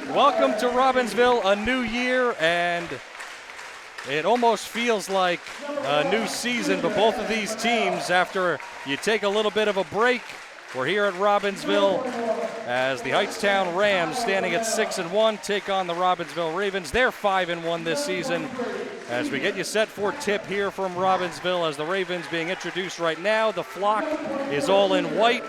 Welcome to Robbinsville, a new year, and it almost feels like a new season, but both of these teams, after you take a little bit of a break, we're here at Robbinsville as the Hightstown Rams, standing at 6-1, take on the Robbinsville Ravens. They're 5-1 this season. As we get you set for tip here from Robbinsville, as the Ravens being introduced right now, the flock is all in white.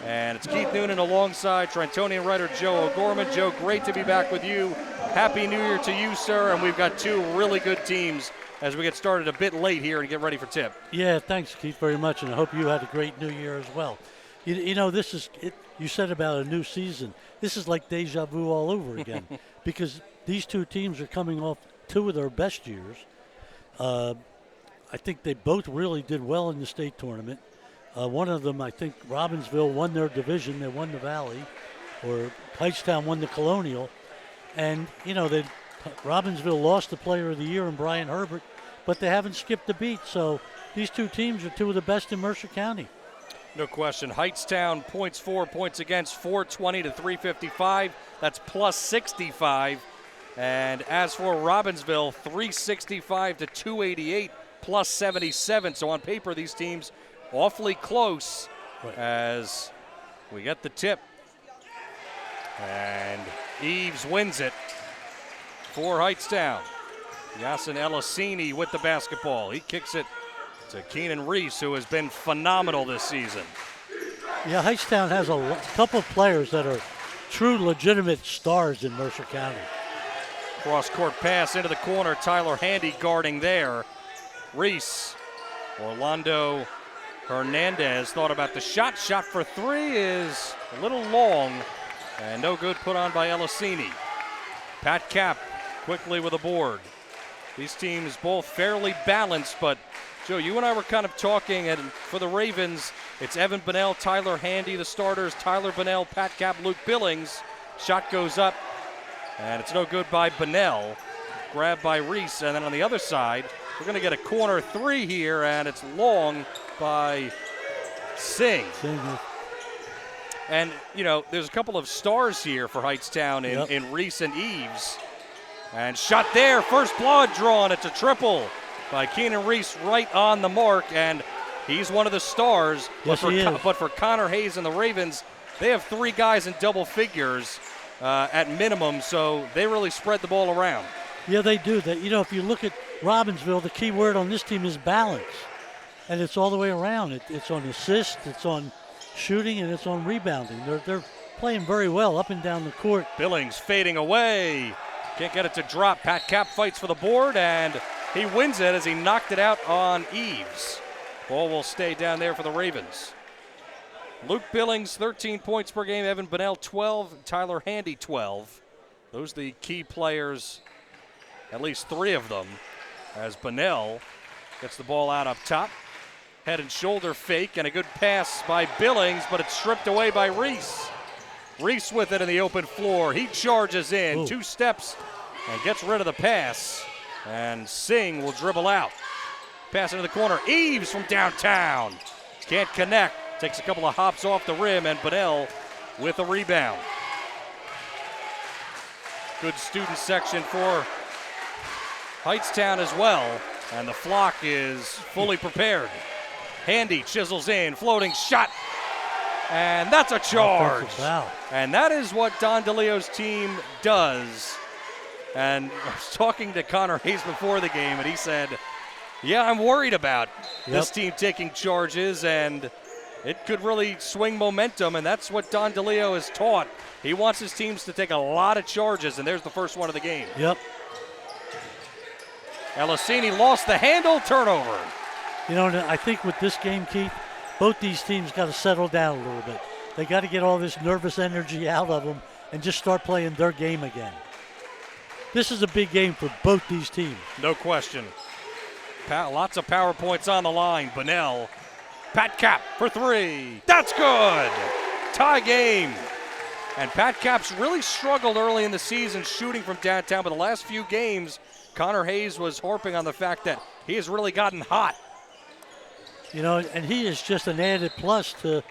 And it's Keith Noonan alongside Trentonian writer Joe O'Gorman. Joe, great to be back with you. Happy New Year to you, sir. And we've got two really good teams as we get started a bit late here and get ready for tip. Yeah, thanks, Keith, very much. And I hope you had a great New Year as well. You know, this is it. You said about a new season. This is like deja vu all over again because these two teams are coming off two of their best years. I think they both really did well in the state tournament. One of them, I think, Robbinsville won their division. They won the Valley, or Hightstown won the Colonial. And, you know, Robbinsville lost the Player of the Year in Brian Herbert, but they haven't skipped a beat. So these two teams are two of the best in Mercer County. No question. Hightstown points for, points against, 420 to 355. That's plus 65. And as for Robbinsville, 365 to 288, plus 77. So on paper, these teams awfully close as we get the tip. And Eves wins it for Hightstown. Yasin Elasini with the basketball. He kicks it to Keenan Reese, who has been phenomenal this season. Yeah, Hightstown has a couple of players that are true legitimate stars in Mercer County. Cross-court pass into the corner. Tyler Handy guarding there. Reese, Orlando Hernandez thought about the shot. Shot for three is a little long and no good, put on by Elasini. Pat Cap quickly with a board. These teams both fairly balanced, but Joe, you and I were kind of talking, and for the Ravens, it's Evan Bunnell, Tyler Handy, the starters, Tyler Bunnell, Pat Cap, Luke Billings. Shot goes up, and it's no good by Bunnell. Grabbed by Reese, and then on the other side, we're going to get a corner three here, and it's long by Singh. And, you know, there's a couple of stars here for Hightstown in Reese and Eves. And shot there, first blood drawn. It's a triple by Keenan Reese right on the mark, and he's one of the stars. Yes, but for Connor Hayes and the Ravens, they have three guys in double figures at minimum, so they really spread the ball around. Yeah, they do. You know, if you look at Robbinsville, the key word on this team is balance, and it's all the way around. It's on assist, it's on shooting, and it's on rebounding. They're playing very well up and down the court. Billings fading away. Can't get it to drop. Pat Cap fights for the board, and he wins it as he knocked it out on Eves. Ball will stay down there for the Ravens. Luke Billings, 13 points per game. Evan Bunnell, 12. Tyler Handy, 12. Those are the key players, at least three of them, as Bunnell gets the ball out up top. Head and shoulder fake and a good pass by Billings, but it's stripped away by Reese. Reese with it in the open floor. He charges in, 2 steps, and gets rid of the pass. And Singh will dribble out. Pass into the corner. Eves from downtown. Can't connect. Takes a couple of hops off the rim, and Bunnell with a rebound. Good student section for Hightstown as well. And the flock is fully prepared. Handy chisels in, floating shot. And that's a charge. And that is what Don DeLeo's team does. And I was talking to Connor Hayes before the game, and he said, yeah, I'm worried about this team taking charges, and it could really swing momentum, and that's what Don DeLeo has taught. He wants his teams to take a lot of charges, and there's the first one of the game. Yep. Elasini lost the handle, turnover. You know, I think with this game, Keith, both these teams got to settle down a little bit. They got to get all this nervous energy out of them and just start playing their game again. This is a big game for both these teams. No question. Lots of power points on the line. Bunnell, Pat Cap for three. That's good. Tie game. And Pat Cap's really struggled early in the season shooting from downtown, but the last few games, Connor Hayes was harping on the fact that he has really gotten hot. You know, and he is just an added plus to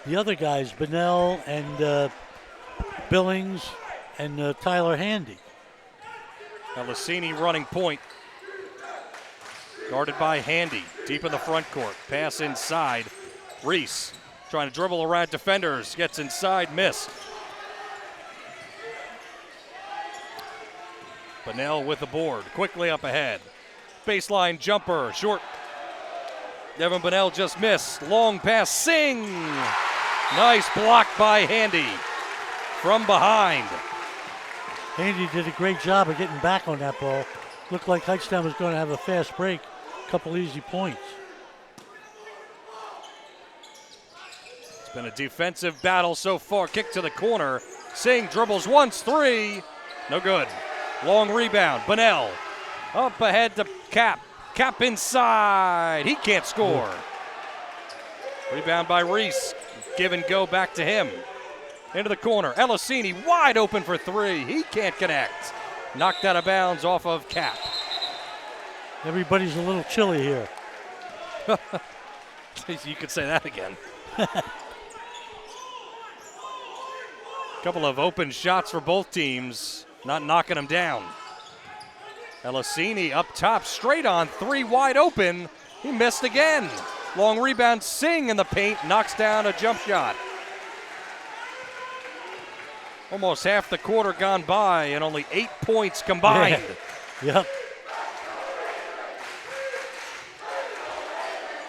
the other guys, Bunnell and Billings and Tyler Handy. Elisini running point. Guarded by Handy. Deep in the front court. Pass inside. Reese trying to dribble around defenders. Gets inside. Missed. Bunnell with the board. Quickly up ahead. Baseline jumper. Short. Devin Bunnell just missed. Long pass. Singh. Nice block by Handy. From behind. Handy did a great job of getting back on that ball. Looked like Hightstown was going to have a fast break. Couple easy points. It's been a defensive battle so far. Kick to the corner. Singh dribbles once, three. No good. Long rebound. Bunnell up ahead to Cap. Cap inside. He can't score. Rebound by Reese. Give and go back to him. Into the corner. Elisini wide open for three. He can't connect. Knocked out of bounds off of Cap. Everybody's a little chilly here. You could say that again. Couple of open shots for both teams. Not knocking them down. Elisini up top, straight on three, wide open. He missed again. Long rebound, Singh in the paint, knocks down a jump shot. Almost half the quarter gone by and only 8 points combined. Yeah. Yep.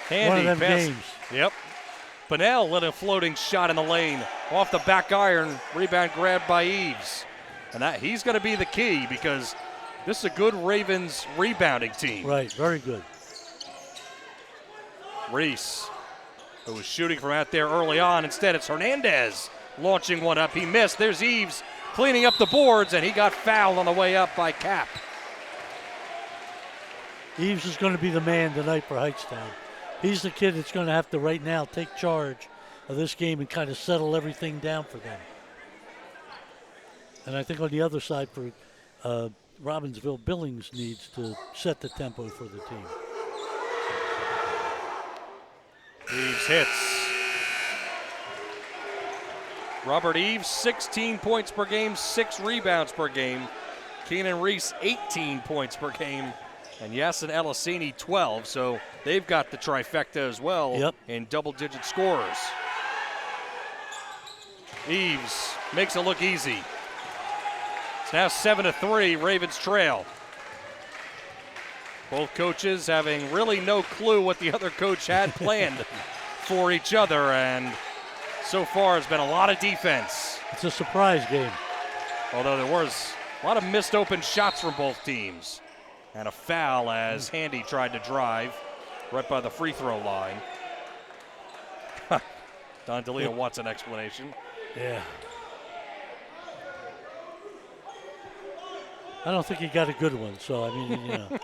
Handy one of them pass. games. Yep. Bunnell let a floating shot in the lane. Off the back iron, rebound grabbed by Eves. And he's going to be the key because this is a good Ravens rebounding team. Right, very good. Reese, who was shooting from out there early on. Instead, it's Hernandez launching one up. He missed. There's Eves cleaning up the boards, and he got fouled on the way up by Cap. Eves is going to be the man tonight for Hightstown. He's the kid that's going to have to right now take charge of this game and kind of settle everything down for them. And I think on the other side for Robbinsville, Billings needs to set the tempo for the team. Eves hits. Robert Eves, 16 points per game, 6 rebounds per game. Keenan Reese, 18 points per game. And Yasin Elisini, 12. So they've got the trifecta as well in double-digit scorers. Eves makes it look easy. It's now 7-3, Ravens trail. Both coaches having really no clue what the other coach had planned for each other, and so far it's been a lot of defense. It's a surprise game. Although there was a lot of missed open shots from both teams. And a foul as Handy tried to drive right by the free throw line. Don DeLeo wants an explanation. Yeah. I don't think he got a good one, so I mean, you know.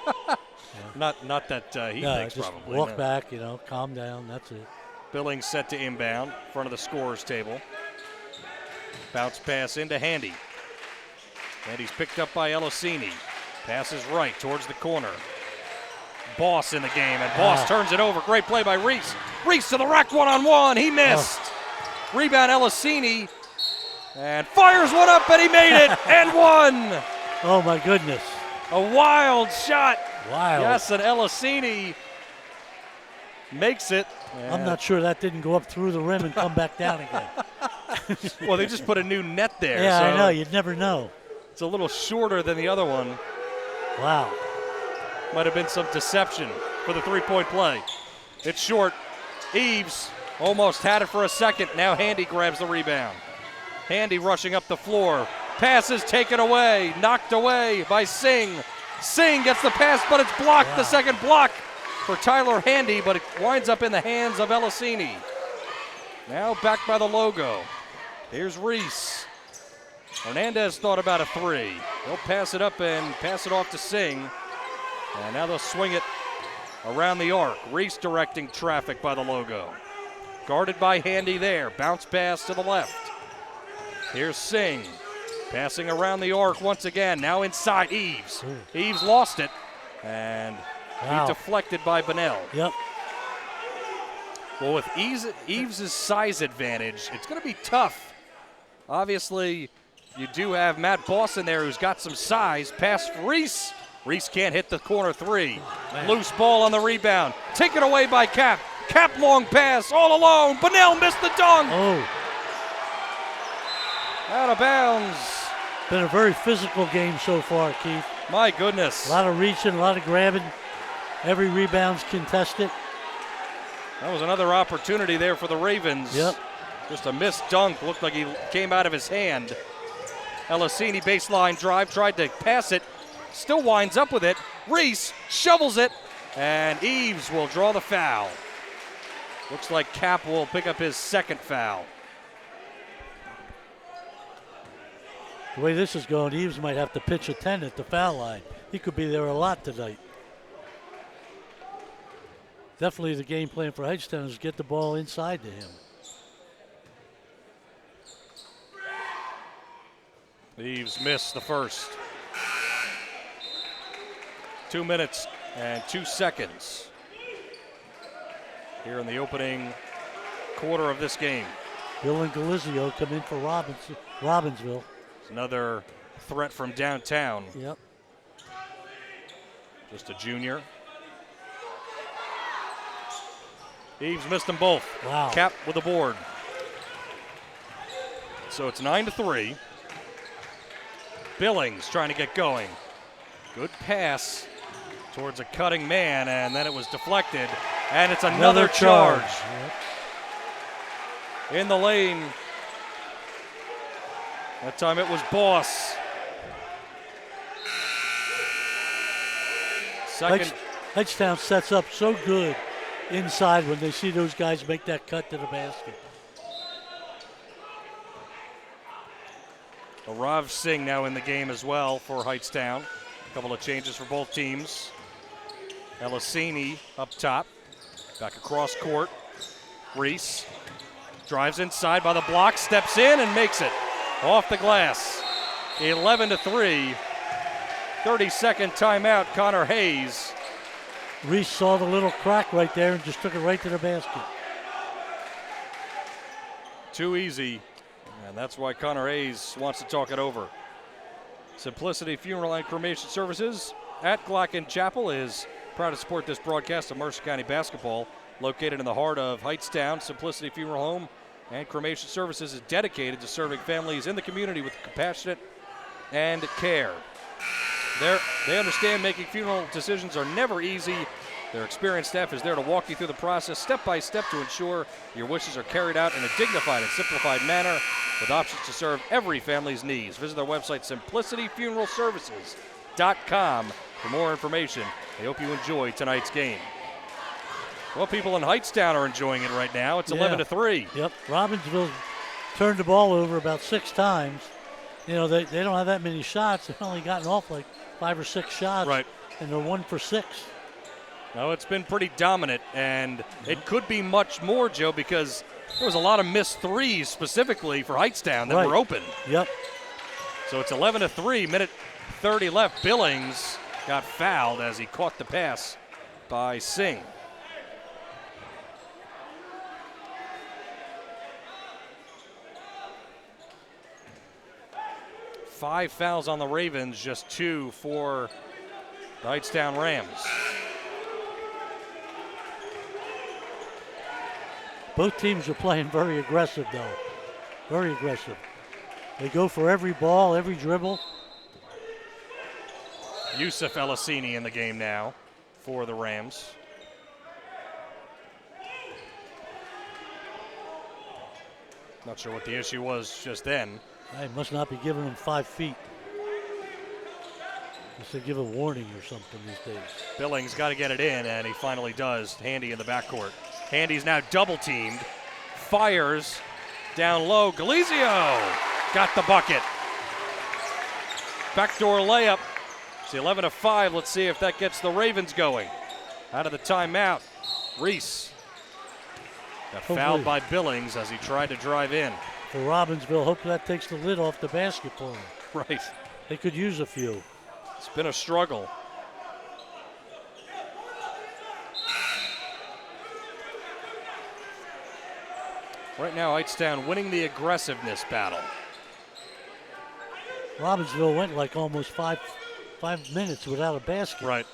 Not that he thinks just probably. Walk back, calm down, that's it. Billings set to inbound, front of the scorer's table. Bounce pass into Handy. Handy's picked up by Elisini. Passes right towards the corner. Boss in the game, and Boss turns it over. Great play by Reese. Reese to the rack one-on-one. He missed. Rebound Elisini. And fires one up, and he made it. And one. Oh, my goodness. A wild shot. Wild. Yes, and Elisini makes it. I'm not sure that didn't go up through the rim and come back down again. Well, they just put a new net there. Yeah, so I know. You'd never know. It's a little shorter than the other one. Wow. Might have been some deception for the three-point play. It's short. Eves almost had it for a second. Now Handy grabs the rebound. Handy rushing up the floor. Pass is taken away. Knocked away by Singh. Singh gets the pass, but it's blocked. Wow. The second block for Tyler Handy, but it winds up in the hands of Elisini. Now back by the logo. Here's Reese. Hernandez thought about a three. He'll pass it up and pass it off to Singh. And now they'll swing it around the arc. Reese directing traffic by the logo. Guarded by Handy there. Bounce pass to the left. Here's Singh. Passing around the arc once again. Now inside Eves. Eves lost it. And he deflected by Bunnell. Yep. Well, with Eves' size advantage, it's going to be tough. Obviously, you do have Matt Boston there who's got some size. Pass for Reese. Reese can't hit the corner three. Loose ball on the rebound. Taken away by Cap. Cap long pass all alone. Bunnell missed the dunk. Oh. Out of bounds. Been a very physical game so far, Keith. My goodness. A lot of reaching, a lot of grabbing. Every rebound's contested. That was another opportunity there for the Ravens. Yep. Just a missed dunk. Looked like he came out of his hand. Elisini baseline drive. Tried to pass it. Still winds up with it. Reese shovels it. And Eves will draw the foul. Looks like Cap will pick up his second foul. The way this is going, Eves might have to pitch a 10 at the foul line. He could be there a lot tonight. Definitely the game plan for Hightstown is get the ball inside to him. Eves missed the first. 2 minutes and 2 seconds here in the opening quarter of this game. Bill and Galizio come in for Robbinsville. It's another threat from downtown. Yep. Just a junior. Eves missed them both. Wow. Cap with the board. So it's 9-3. Billings trying to get going. Good pass towards a cutting man, and then it was deflected. And it's another charge. Yep. In the lane. That time it was Boss. Second. Hightstown sets up so good inside when they see those guys make that cut to the basket. Rav Singh now in the game as well for Hightstown. A couple of changes for both teams. Elisini up top. Back across court. Reese drives inside by the block, steps in and makes it. Off the glass. 11-3. 30-second timeout, Connor Hayes. Reese saw the little crack right there and just took it right to the basket. Too easy, and that's why Connor Hayes wants to talk it over. Simplicity Funeral and Cremation Services at Glocken Chapel is proud to support this broadcast of Mercer County basketball. Located in the heart of Hightstown, Simplicity Funeral Home and Cremation Services is dedicated to serving families in the community with compassionate and care. They understand making funeral decisions are never easy. Their experienced staff is there to walk you through the process step by step to ensure your wishes are carried out in a dignified and simplified manner with options to serve every family's needs. Visit their website, simplicityfuneralservices.com for more information. I hope you enjoy tonight's game. Well, people in Hightstown are enjoying it right now. It's 11-3. Yep, Robbinsville turned the ball over about 6 times. You know, they don't have that many shots. They've only gotten off like 5 or 6 shots. Right. And they're 1 for 6. No, it's been pretty dominant, and it could be much more, Joe, because there was a lot of missed threes specifically for Hightstown that were open. Yep. So it's 11-3, minute 30 left. Billings got fouled as he caught the pass by Singh. Five fouls on the Ravens, just 2 for the Hightstown Rams. Both teams are playing very aggressive, though. Very aggressive. They go for every ball, every dribble. Yusuf Elisini in the game now for the Rams. Not sure what the issue was just then. They must not be giving them 5 feet. Unless they give a warning or something these days. Billings got to get it in, and he finally does. Handy in the backcourt. Handy's now double teamed. Fires down low. Galizio got the bucket. Backdoor layup. It's 11-5. Let's see if that gets the Ravens going. Out of the timeout, Reese got fouled by Billings as he tried to drive in. For Robbinsville, hope that takes the lid off the basket for them. Right. They could use a few. It's been a struggle. Right now, Hightstown winning the aggressiveness battle. Robbinsville went like almost five minutes without a basket. Right.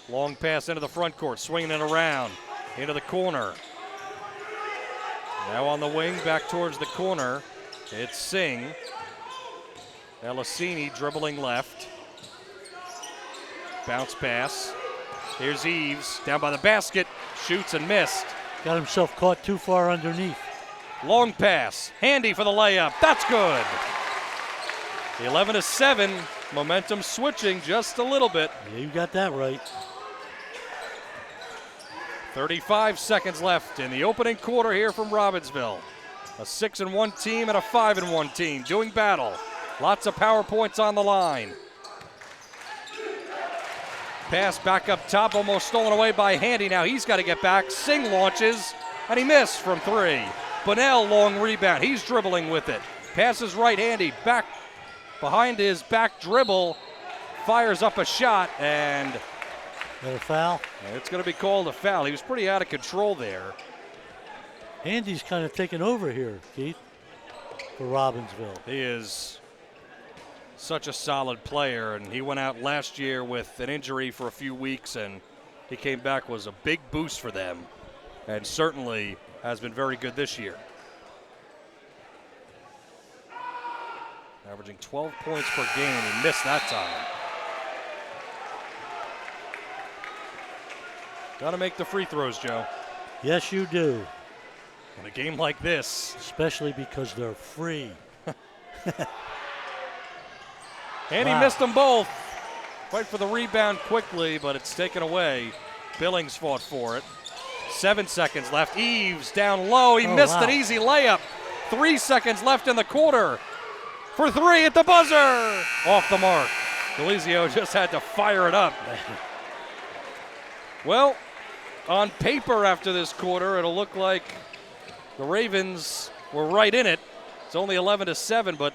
Long pass into the front court, swinging it around into the corner. Now on the wing, back towards the corner. It's Singh. Elisini dribbling left. Bounce pass. Here's Eves, down by the basket, shoots and missed. Got himself caught too far underneath. Long pass, Handy for the layup, that's good. 11-7, momentum switching just a little bit. Yeah, you got that right. 35 seconds left in the opening quarter here from Robbinsville. A 6-1 team and a 5-1 team doing battle. Lots of power points on the line. Pass back up top, almost stolen away by Handy. Now he's got to get back. Singh launches, and he missed from three. Bunnell, long rebound. He's dribbling with it. Passes right, Handy back behind his back dribble. Fires up a shot, and Got a foul? it's going to be called a foul. He was pretty out of control there. Handy's kind of taken over here, Keith, for Robbinsville. He is such a solid player, and he went out last year with an injury for a few weeks, and he came back, was a big boost for them, and certainly has been very good this year. Averaging 12 points per game. He missed that time. Got to make the free throws, Joe. Yes, you do. In a game like this. Especially because they're free. And he missed them both. Fight for the rebound quickly, but it's taken away. Billings fought for it. 7 seconds left. Eves down low. He missed an easy layup. 3 seconds left in the quarter. For three at the buzzer. Off the mark. Delizio just had to fire it up. Well, on paper after this quarter, it'll look like the Ravens were right in it. It's only 11-7, but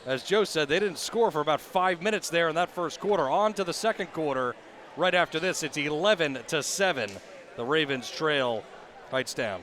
as Joe said, they didn't score for about 5 minutes there in that first quarter. On to the second quarter. Right after this, it's 11-7. The Ravens trail Hightstown.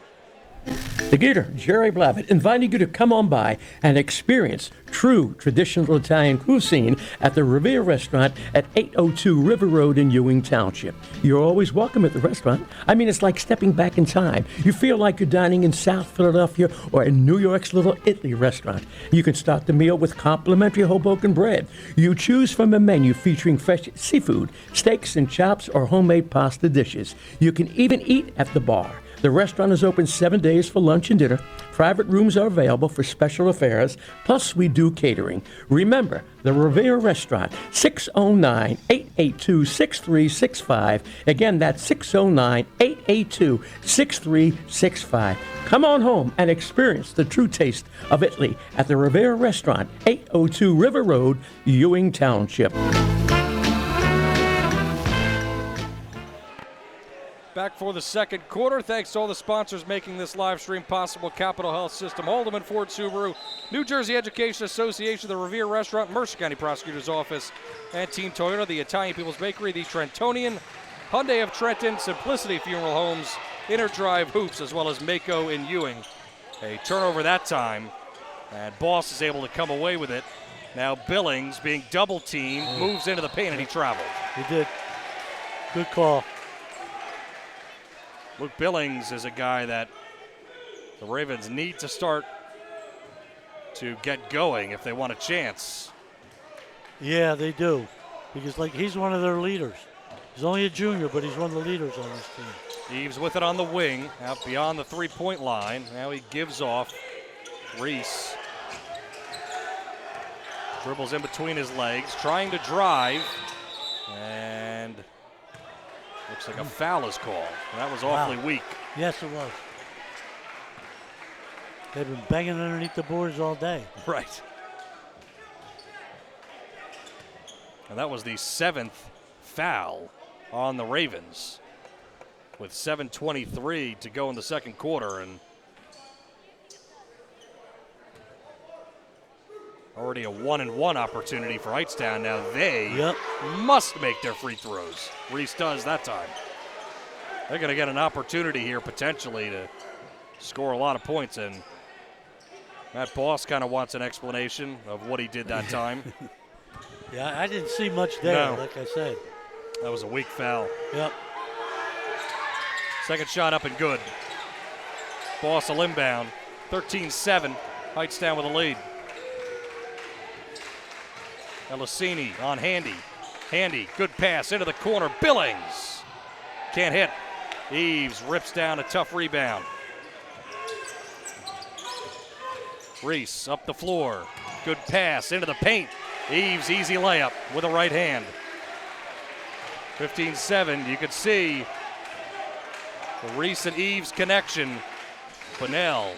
The Gator, Jerry Blavitt, inviting you to come on by and experience true traditional Italian cuisine at the Revere Restaurant at 802 River Road in Ewing Township. You're always welcome at the restaurant. I mean, it's like stepping back in time. You feel like you're dining in South Philadelphia or in New York's Little Italy restaurant. You can start the meal with complimentary Hoboken bread. You choose from a menu featuring fresh seafood, steaks and chops, or homemade pasta dishes. You can even eat at the bar. The restaurant is open 7 days for lunch and dinner. Private rooms are available for special affairs, plus we do catering. Remember, the Revere Restaurant, 609-882-6365. Again, that's 609-882-6365. Come on home and experience the true taste of Italy at the Revere Restaurant, 802 River Road, Ewing Township. Back for the second quarter. Thanks to all the sponsors making this live stream possible. Capital Health System, Haldeman Ford Subaru, New Jersey Education Association, the Revere Restaurant, Mercer County Prosecutor's Office, and Team Toyota, the Italian People's Bakery, the Trentonian, Hyundai of Trenton, Simplicity Funeral Homes, Inner Drive Hoops, as well as Mako in Ewing. A turnover that time, and Boss is able to come away with it. Now Billings, being double-teamed, moves into the paint, and he traveled. He did. Good call. Luke Billings is a guy that the Ravens need to start to get going if they want a chance. Yeah, they do. Because, he's one of their leaders. He's only a junior, but he's one of the leaders on this team. Eves with it on the wing, out beyond the three-point line. Now he gives off. Reese dribbles in between his legs, trying to drive, and looks like a foul is called. That was awfully weak. Yes, it was. They've been banging underneath the boards all day. Right. And that was the 7th foul on the Ravens with 7:23 to go in the second quarter, and already a 1-and-1 opportunity for Hightstown. Now they must make their free throws. Reese does that time. They're going to get an opportunity here potentially to score a lot of points, and Matt Boss kind of wants an explanation of what he did that time. Yeah, I didn't see much there, No. like I said. That was a weak foul. Yep. Second shot up and good. Boss a inbound. 13-7. Hightstown with a lead. Elisini on Handy. Handy, good pass into the corner. Billings can't hit. Eves rips down a tough rebound. Reese up the floor. Good pass into the paint. Eves easy layup with a right hand. 15-7. You could see the Reese and Eves connection. Bunnell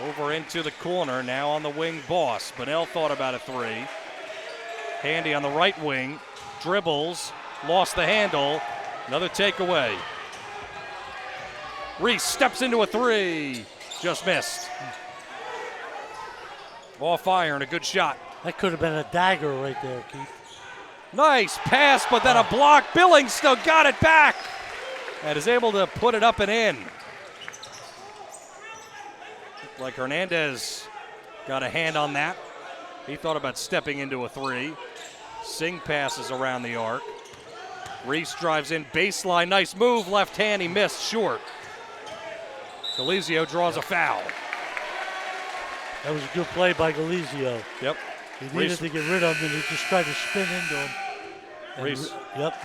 over into the corner. Now on the wing, Boss. Bunnell thought about a three. Handy on the right wing. Dribbles. Lost the handle. Another takeaway. Reese steps into a three. Just missed. Off fire and a good shot. That could have been a dagger right there, Keith. Nice pass, but then a block. Billings still got it back and is able to put it up and in. Looked like Hernandez got a hand on that. He thought about stepping into a three. Singh passes around the arc. Reese drives in baseline. Nice move. Left hand. He missed short. Galizio draws a foul. That was a good play by Galizio. Yep. He needed Reese- to get rid of him, and he just tried to spin into him. And Reese.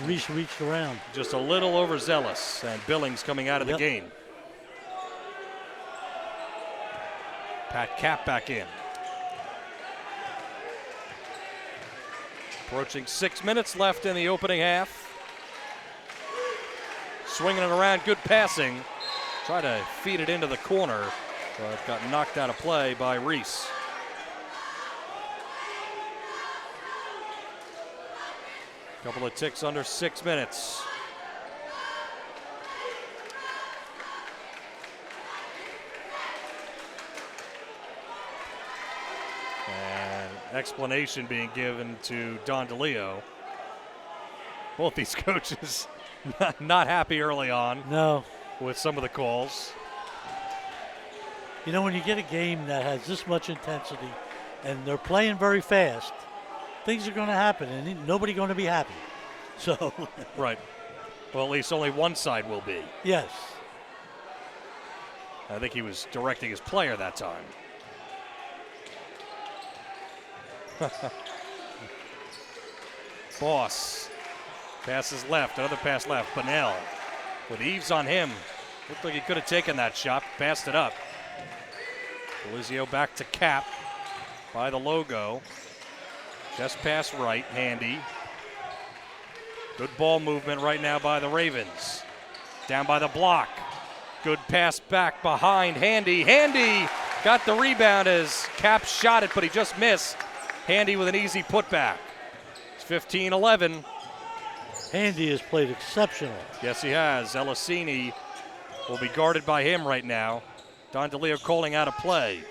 Reese reached around. Just a little overzealous, and Billings coming out of the Yep. game. Pat Cap back in. Approaching 6 minutes left in the opening half. Swinging it around, good passing. Try to feed it into the corner, but got knocked out of play by Reese. Couple of ticks under 6 minutes. And explanation being given to Don DeLeo. Both these coaches not happy early on No. with some of the calls. You know, when you get a game that has this much intensity and they're playing very fast, things are going to happen and nobody going to be happy. So, Right. Well, at least only one side will be. yes. I think he was directing his player that time. Boss passes left, another pass left. Bunnell with Eves on him. Looked like he could have taken that shot, passed it up. Galizio back to Cap by the logo. Just pass right, Handy. Good ball movement right now by the Ravens. Down by the block. Good pass back behind Handy. Handy got the rebound as Cap shot it, but he just missed. Handy with an easy putback. It's 15-11. Handy has played exceptional. Yes, he has. Elisini will be guarded by him right now. Don DeLeo calling out a play.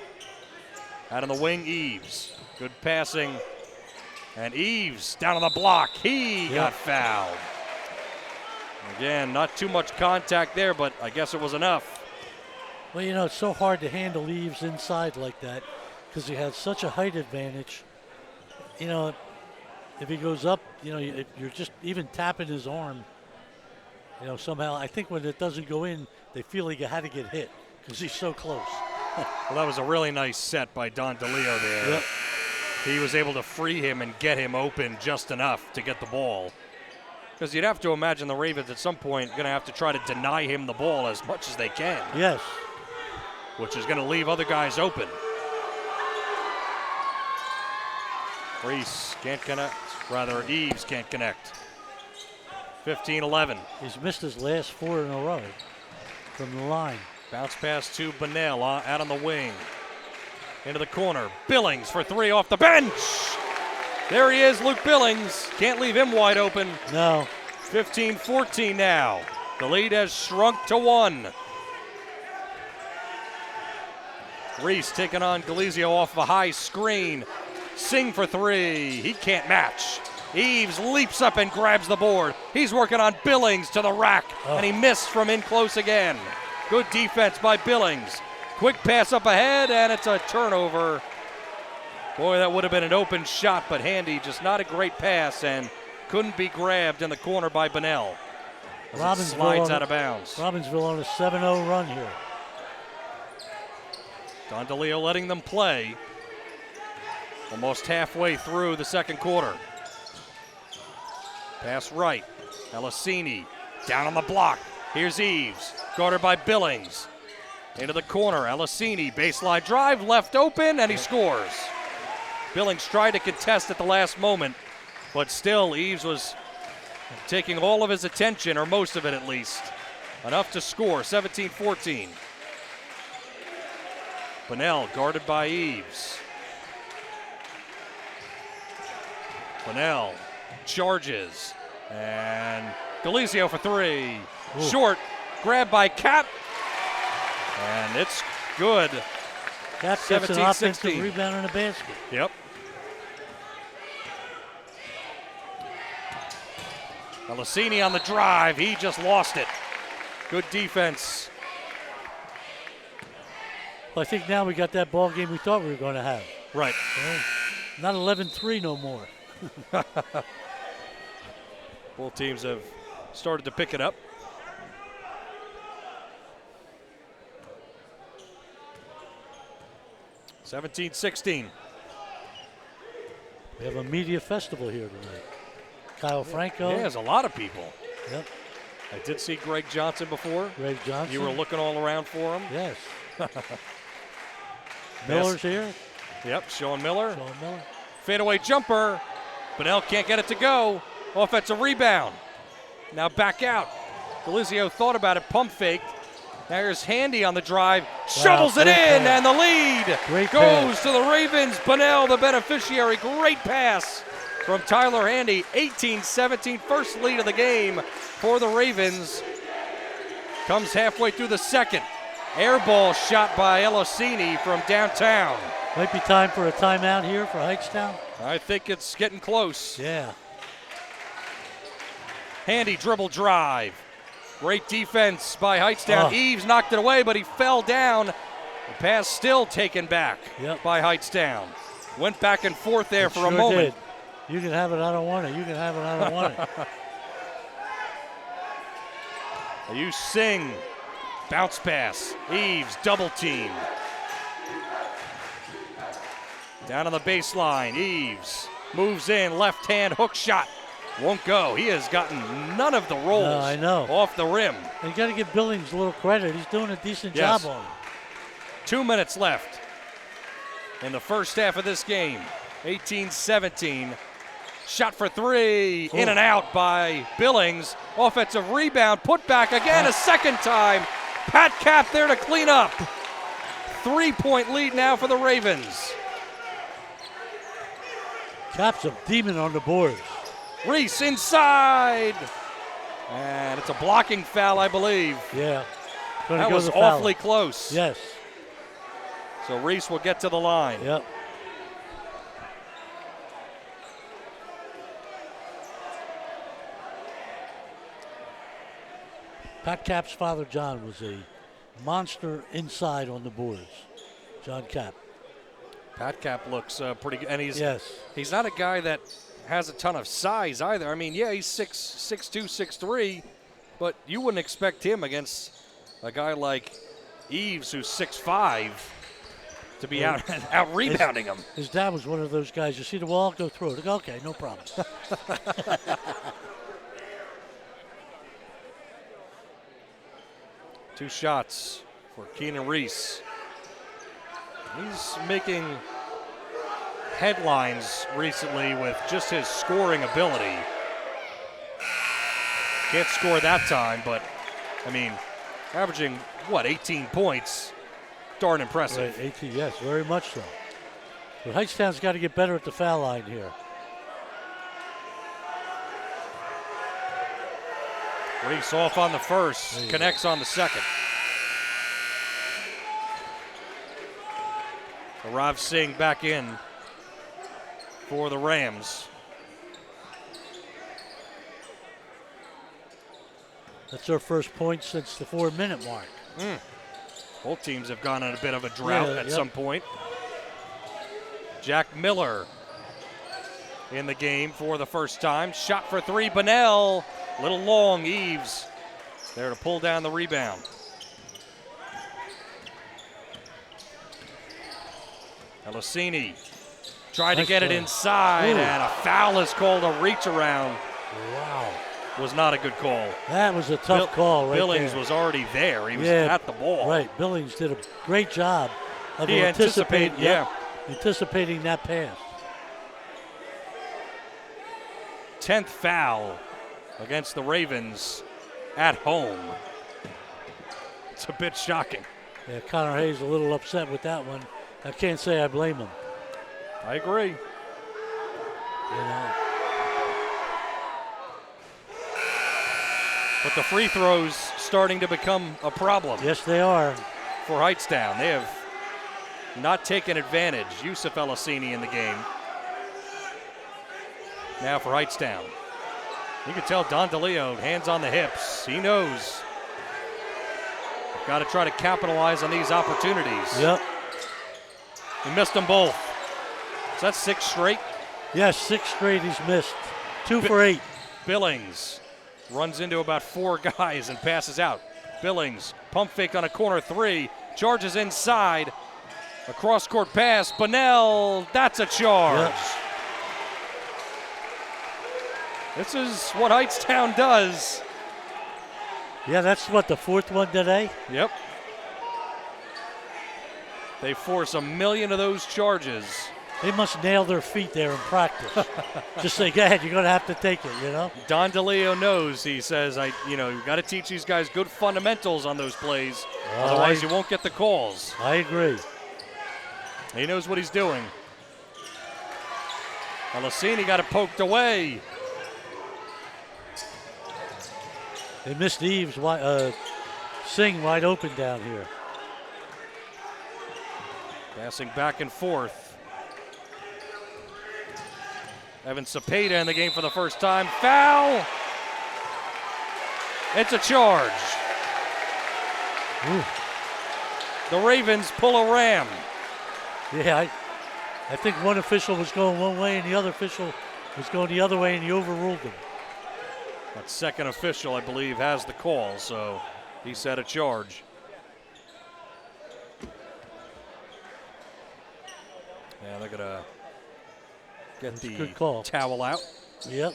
Out on the wing, Eves. Good passing. And Eves down on the block. He got fouled. Again, not too much contact there, but I guess it was enough. Well, you know, it's so hard to handle Eves inside like that because he has such a height advantage. You know, if he goes up, you know, if you're just even tapping his arm, you know, somehow, I think when it doesn't go in, they feel like you had to get hit because he's so close. Well, that was a really nice set by Don DeLeo there. Yep. He was able to free him and get him open just enough to get the ball. Because you'd have to imagine the Ravens at some point going to have to try to deny him the ball as much as they can. Yes. Which is going to leave other guys open. Reese can't connect. Rather, Eves can't connect. 15-11. He's missed his last 4 in a row from the line. Bounce pass to Bunnell out on the wing. Into the corner. Billings for three off the bench. There he is, Luke Billings. Can't leave him wide open. No. 15-14 now. The lead has shrunk to 1. Reese taking on Galizio off a high screen. Singh for three. He can't match. Eves leaps up and grabs the board. He's working on Billings to the rack, and he missed from in close again. Good defense by Billings. Quick pass up ahead, and it's a turnover. Boy, that would have been an open shot, but Handy just not a great pass and couldn't be grabbed in the corner by Bunnell. As it slides out of bounds. Robbinsville on a 7-0 run here. Don DeLeo letting them play. Almost halfway through the second quarter. Pass right. Elisini down on the block. Here's Eves, guarded by Billings. Into the corner, Elisini, baseline drive, left open, and he scores. Billings tried to contest at the last moment, but still Eves was taking all of his attention, or most of it at least. Enough to score, 17-14. Bunnell guarded by Eves. Bunnell charges, and Galizio for three. Ooh. Short, grabbed by Cap, and it's good. Cap gets an offensive rebound in the basket. Yep. Elisini on the drive, he just lost it. Good defense. Well, I think now we got that ball game we thought we were going to have. Right. Not 11-3 no more. Both teams have started to pick it up. (17-16). We have a media festival here tonight. Kyle Franco. Yeah, there's a lot of people. Yep. I did see Greg Johnson before. Greg Johnson. You were looking all around for him. Yes. Miller's here. Yep, Sean Miller. Sean Miller. Fadeaway jumper. Bunnell can't get it to go. Offensive rebound. Now back out. Galizio thought about it, pump faked. Now here's Handy on the drive. Shovels it in, and the lead goes to the Ravens. Bunnell, the beneficiary. Great pass from Tyler Handy. 18-17, first lead of the game for the Ravens. Comes halfway through the second. Air ball shot by Elisini from downtown. Might be time for a timeout here for Hightstown. I think it's getting close. Yeah. Handy dribble drive. Great defense by Hightstown. Eves knocked it away, but he fell down. The pass still taken back by Hightstown. Went back and forth there for a moment. Did. You can have it, I don't want it. You can have it, I don't want it. You sing. Bounce pass. Eves double team. Down on the baseline. Eves moves in. Left hand hook shot. Won't go. He has gotten none of the rolls off the rim. You got to give Billings a little credit. He's doing a decent job on it. 2 minutes left in the first half of this game. 18-17. Shot for three. In and out by Billings. Offensive rebound. Put back again a second time. Pat Cap there to clean up. 3-point lead now for the Ravens. Cap's a demon on the boards. Reese inside. And it's a blocking foul, I believe. Yeah. That was awfully close. Yes. So Reese will get to the line. Yep. Pat Cap's father, John, was a monster inside on the boards. John Cap. Pat Cap looks pretty good. And he's not a guy that has a ton of size either. I mean, yeah, he's 6'2", 6'3", but you wouldn't expect him against a guy like Eves, who's 6'5", to be out rebounding him. His dad was one of those guys. You see the wall, go through it. Okay, no problem. Two shots for Keenan Reese. He's making headlines recently with just his scoring ability. Can't score that time, but, I mean, averaging, 18 points? Darn impressive. Right, 18, yes, very much so. But Hightstown's got to get better at the foul line here. Reese off on the first, connects on the second. Rav Singh back in for the Rams. That's their first point since the 4-minute mark. Both teams have gone on a bit of a drought at some point. Jack Miller in the game for the first time. Shot for three, Bunnell. Little long, Eves there to pull down the rebound. Elisini tried to get it inside, and a foul is called, a reach around. Wow. Was not a good call. That was a tough call right Billings there. was already there. He was at the ball. Right. Billings did a great job of He anticipated that pass. 10th foul against the Ravens at home. It's a bit shocking. Yeah, Connor Hayes a little upset with that one. I can't say I blame him. I agree. You know. But the free throws starting to become a problem. Yes, they are. For Hightstown. They have not taken advantage. Yusuf Elisini in the game. Now for Hightstown. You can tell Don DeLeo, hands on the hips. He knows. Got to try to capitalize on these opportunities. Yep. He missed them both. Is that 6 straight? Yes, 6 straight he's missed. 2 for 8. Billings runs into about 4 guys and passes out. Billings, pump fake on a corner 3, charges inside. A cross-court pass, Bunnell, that's a charge. Yep. This is what Hightstown does. Yeah, that's what, the 4th one today? Yep. They force 1 million of those charges. They must nail their feet there in practice. Just say, go ahead, you're going to have to take it, you know? Don DeLeo knows, he says, you got to teach these guys good fundamentals on those plays. Otherwise, you won't get the calls. I agree. He knows what he's doing. Elisini got it poked away. They missed Eves Singh wide open down here. Passing back and forth. Evan Cepeda in the game for the first time. Foul! It's a charge. Ooh. The Ravens pull a ram. Yeah, I think one official was going one way and the other official was going the other way, and he overruled them. That second official, I believe, has the call, so he set a charge. Yeah, they're going to get the towel out. Yep.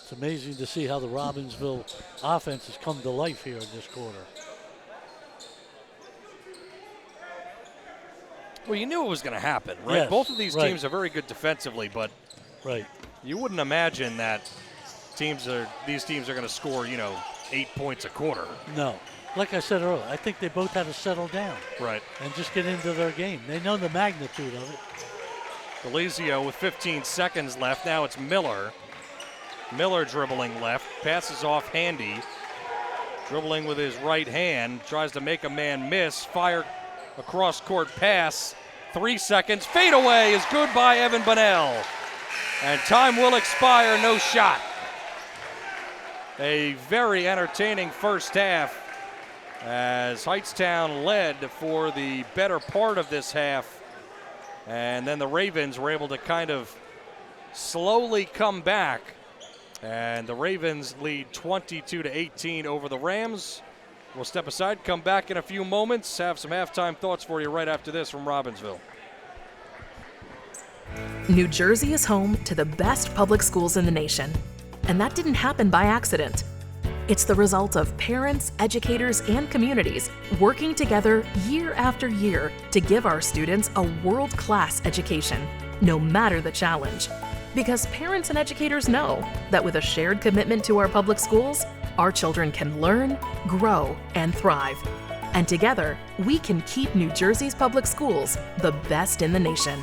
It's amazing to see how the Robbinsville offense has come to life here in this quarter. Well, you knew it was going to happen, right? Yes, both of these teams are very good defensively, but you wouldn't imagine that these teams are going to score, 8 points a quarter. No. Like I said earlier, I think they both had to settle down. Right. And just get into their game. They know the magnitude of it. Delizio with 15 seconds left. Now it's Miller. Miller dribbling left, passes off Handy. Dribbling with his right hand, tries to make a man miss. Fire a cross-court pass. 3 seconds. Fade away is good by Evan Bunnell. And time will expire, no shot. A very entertaining first half as Hightstown led for the better part of this half. And then the Ravens were able to kind of slowly come back. And the Ravens lead 22-18 over the Rams. We'll step aside, come back in a few moments, have some halftime thoughts for you right after this from Robbinsville. New Jersey is home to the best public schools in the nation. And that didn't happen by accident. It's the result of parents, educators, and communities working together year after year to give our students a world-class education, no matter the challenge. Because parents and educators know that with a shared commitment to our public schools, our children can learn, grow, and thrive. And together, we can keep New Jersey's public schools the best in the nation.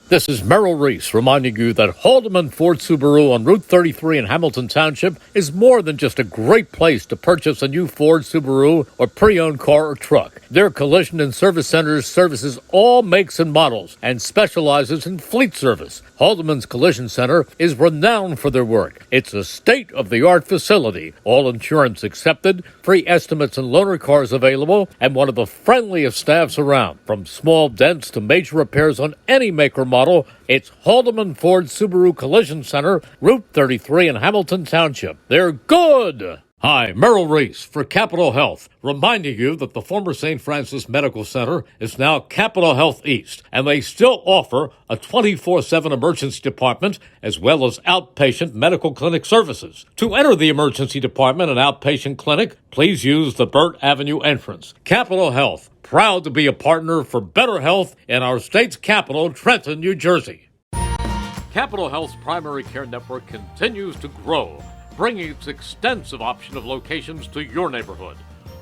This is Merrill Reese reminding you that Haldeman Ford Subaru on Route 33 in Hamilton Township is more than just a great place to purchase a new Ford Subaru or pre-owned car or truck. Their collision and service centers services all makes and models and specializes in fleet service, Haldeman's Collision Center is renowned for their work. It's a state-of-the-art facility, all insurance accepted, free estimates and loaner cars available, and one of the friendliest staffs around. From small dents to major repairs on any make or model, it's Haldeman Ford Subaru Collision Center, Route 33 in Hamilton Township. They're good! Hi, Merrill Reese for Capital Health, reminding you that the former St. Francis Medical Center is now Capital Health East, and they still offer a 24/7 emergency department as well as outpatient medical clinic services. To enter the emergency department and outpatient clinic, please use the Burt Avenue entrance. Capital Health, proud to be a partner for better health in our state's capital, Trenton, New Jersey. Capital Health's primary care network continues to grow, bringing its extensive option of locations to your neighborhood.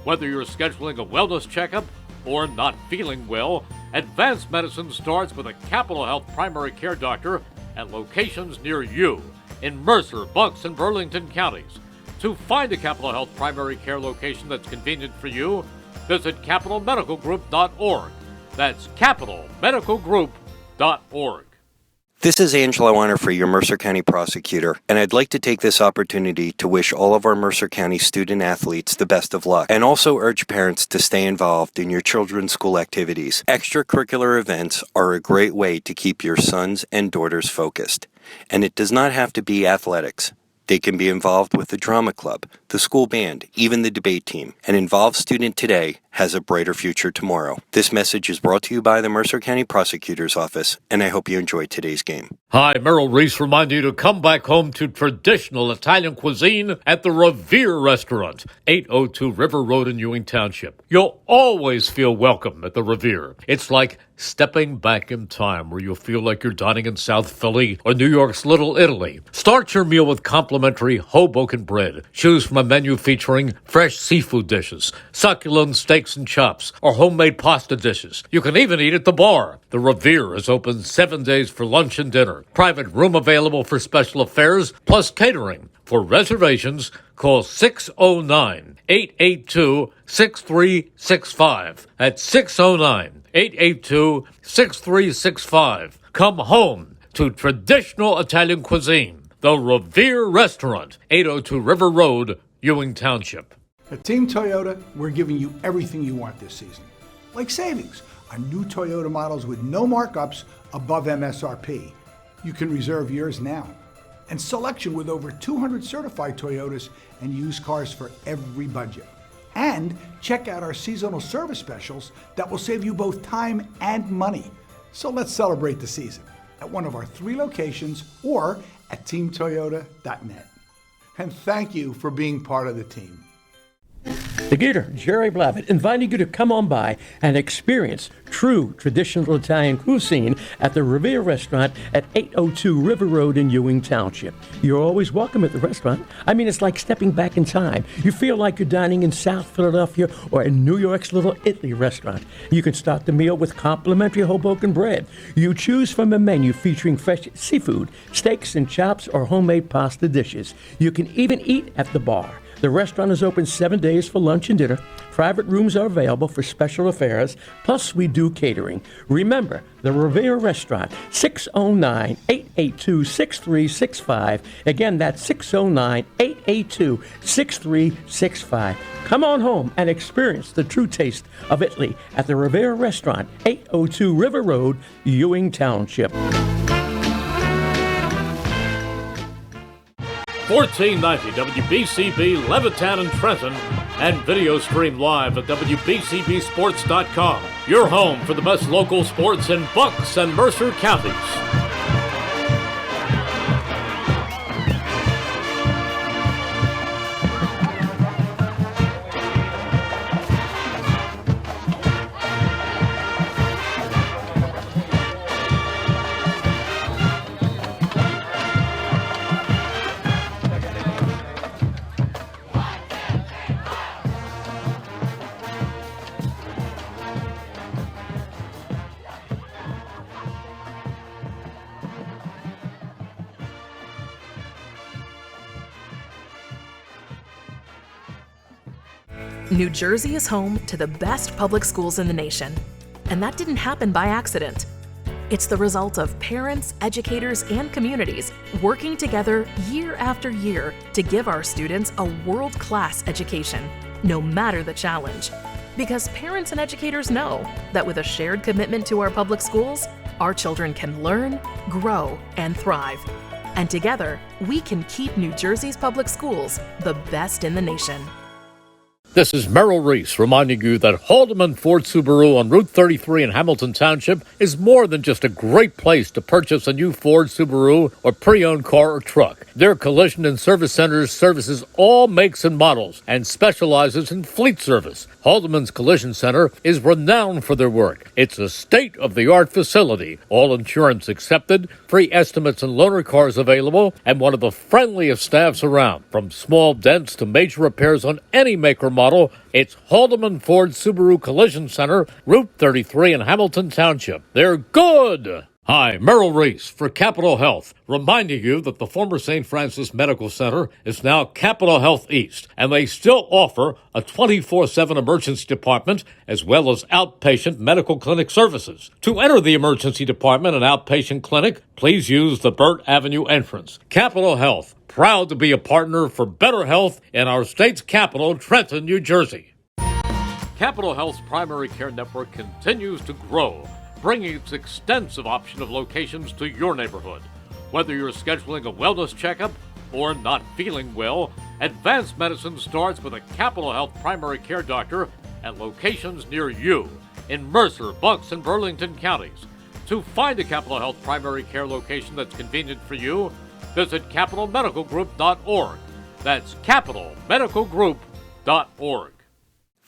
Whether you're scheduling a wellness checkup or not feeling well, advanced medicine starts with a Capital Health primary care doctor at locations near you in Mercer, Bucks, and Burlington counties. To find a Capital Health primary care location that's convenient for you, visit capitalmedicalgroup.org. That's capitalmedicalgroup.org. This is Angelo Weiner, your Mercer County prosecutor, and I'd like to take this opportunity to wish all of our Mercer County student athletes the best of luck, and also urge parents to stay involved in your children's school activities. Extracurricular events are a great way to keep your sons and daughters focused, and it does not have to be athletics. They can be involved with the drama club, the school band, even the debate team. An involved student today has a brighter future tomorrow. This message is brought to you by the Mercer County Prosecutor's Office, and I hope you enjoyed today's game. Hi, Merrill Reese reminding you to come back home to traditional Italian cuisine at the Revere Restaurant, 802 River Road in Ewing Township. You'll always feel welcome at the Revere. It's like stepping back in time where you'll feel like you're dining in South Philly or New York's Little Italy. Start your meal with complimentary Hoboken bread. Choose from a menu featuring fresh seafood dishes, succulent steaks and chops, or homemade pasta dishes. You can even eat at the bar. The Revere is open 7 days for lunch and dinner. Private room available for special affairs, plus catering. For reservations, call 609-882-6365. That's 609-882-6365. Come home to traditional Italian cuisine. The Revere Restaurant, 802 River Road, Ewing Township. At Team Toyota, we're giving you everything you want this season. Like savings on new Toyota models with no markups above MSRP. You can reserve yours now. And selection with over 200 certified Toyotas and used cars for every budget. And check out our seasonal service specials that will save you both time and money. So let's celebrate the season at one of our 3 locations or at teamtoyota.net. And thank you for being part of the team. The Gator, Jerry Blavitt, inviting you to come on by and experience true traditional Italian cuisine at the Revere Restaurant at 802 River Road in Ewing Township. You're always welcome at the restaurant. I mean, it's like stepping back in time. You feel like you're dining in South Philadelphia or in New York's Little Italy restaurant. You can start the meal with complimentary Hoboken bread. You choose from a menu featuring fresh seafood, steaks and chops, or homemade pasta dishes. You can even eat at the bar. The restaurant is open 7 days for lunch and dinner. Private rooms are available for special affairs, plus we do catering. Remember, the Revere Restaurant, 609-882-6365. Again, that's 609-882-6365. Come on home and experience the true taste of Italy at the Revere Restaurant, 802 River Road, Ewing Township. 1490 WBCB Levittown and Trenton, and video stream live at WBCBsports.com. Your home for the best local sports in Bucks and Mercer counties. New Jersey is home to the best public schools in the nation. And that didn't happen by accident. It's the result of parents, educators, and communities working together year after year to give our students a world-class education, no matter the challenge. Because parents and educators know that with a shared commitment to our public schools, our children can learn, grow, and thrive. And together, we can keep New Jersey's public schools the best in the nation. This is Merrill Reese reminding you that Haldeman Ford Subaru on Route 33 in Hamilton Township is more than just a great place to purchase a new Ford Subaru or pre-owned car or truck. Their collision and service centers services all makes and models and specializes in fleet service. Haldeman's Collision Center is renowned for their work. It's a state-of-the-art facility, all insurance accepted, free estimates and loaner cars available, and one of the friendliest staffs around. From small dents to major repairs on any make or model, it's Haldeman Ford Subaru Collision Center, Route 33 in Hamilton Township. They're good! Hi, Merrill Reese for Capital Health, reminding you that the former St. Francis Medical Center is now Capital Health East, and they still offer a 24/7 emergency department as well as outpatient medical clinic services. To enter the emergency department and outpatient clinic, please use the Burt Avenue entrance. Capital Health, proud to be a partner for better health in our state's capital, Trenton, New Jersey. Capital Health's primary care network continues to grow, bringing its extensive option of locations to your neighborhood. Whether you're scheduling a wellness checkup or not feeling well, advanced medicine starts with a Capital Health primary care doctor at locations near you in Mercer, Bucks, and Burlington counties. To find a Capital Health primary care location that's convenient for you, visit capitalmedicalgroup.org. That's capitalmedicalgroup.org.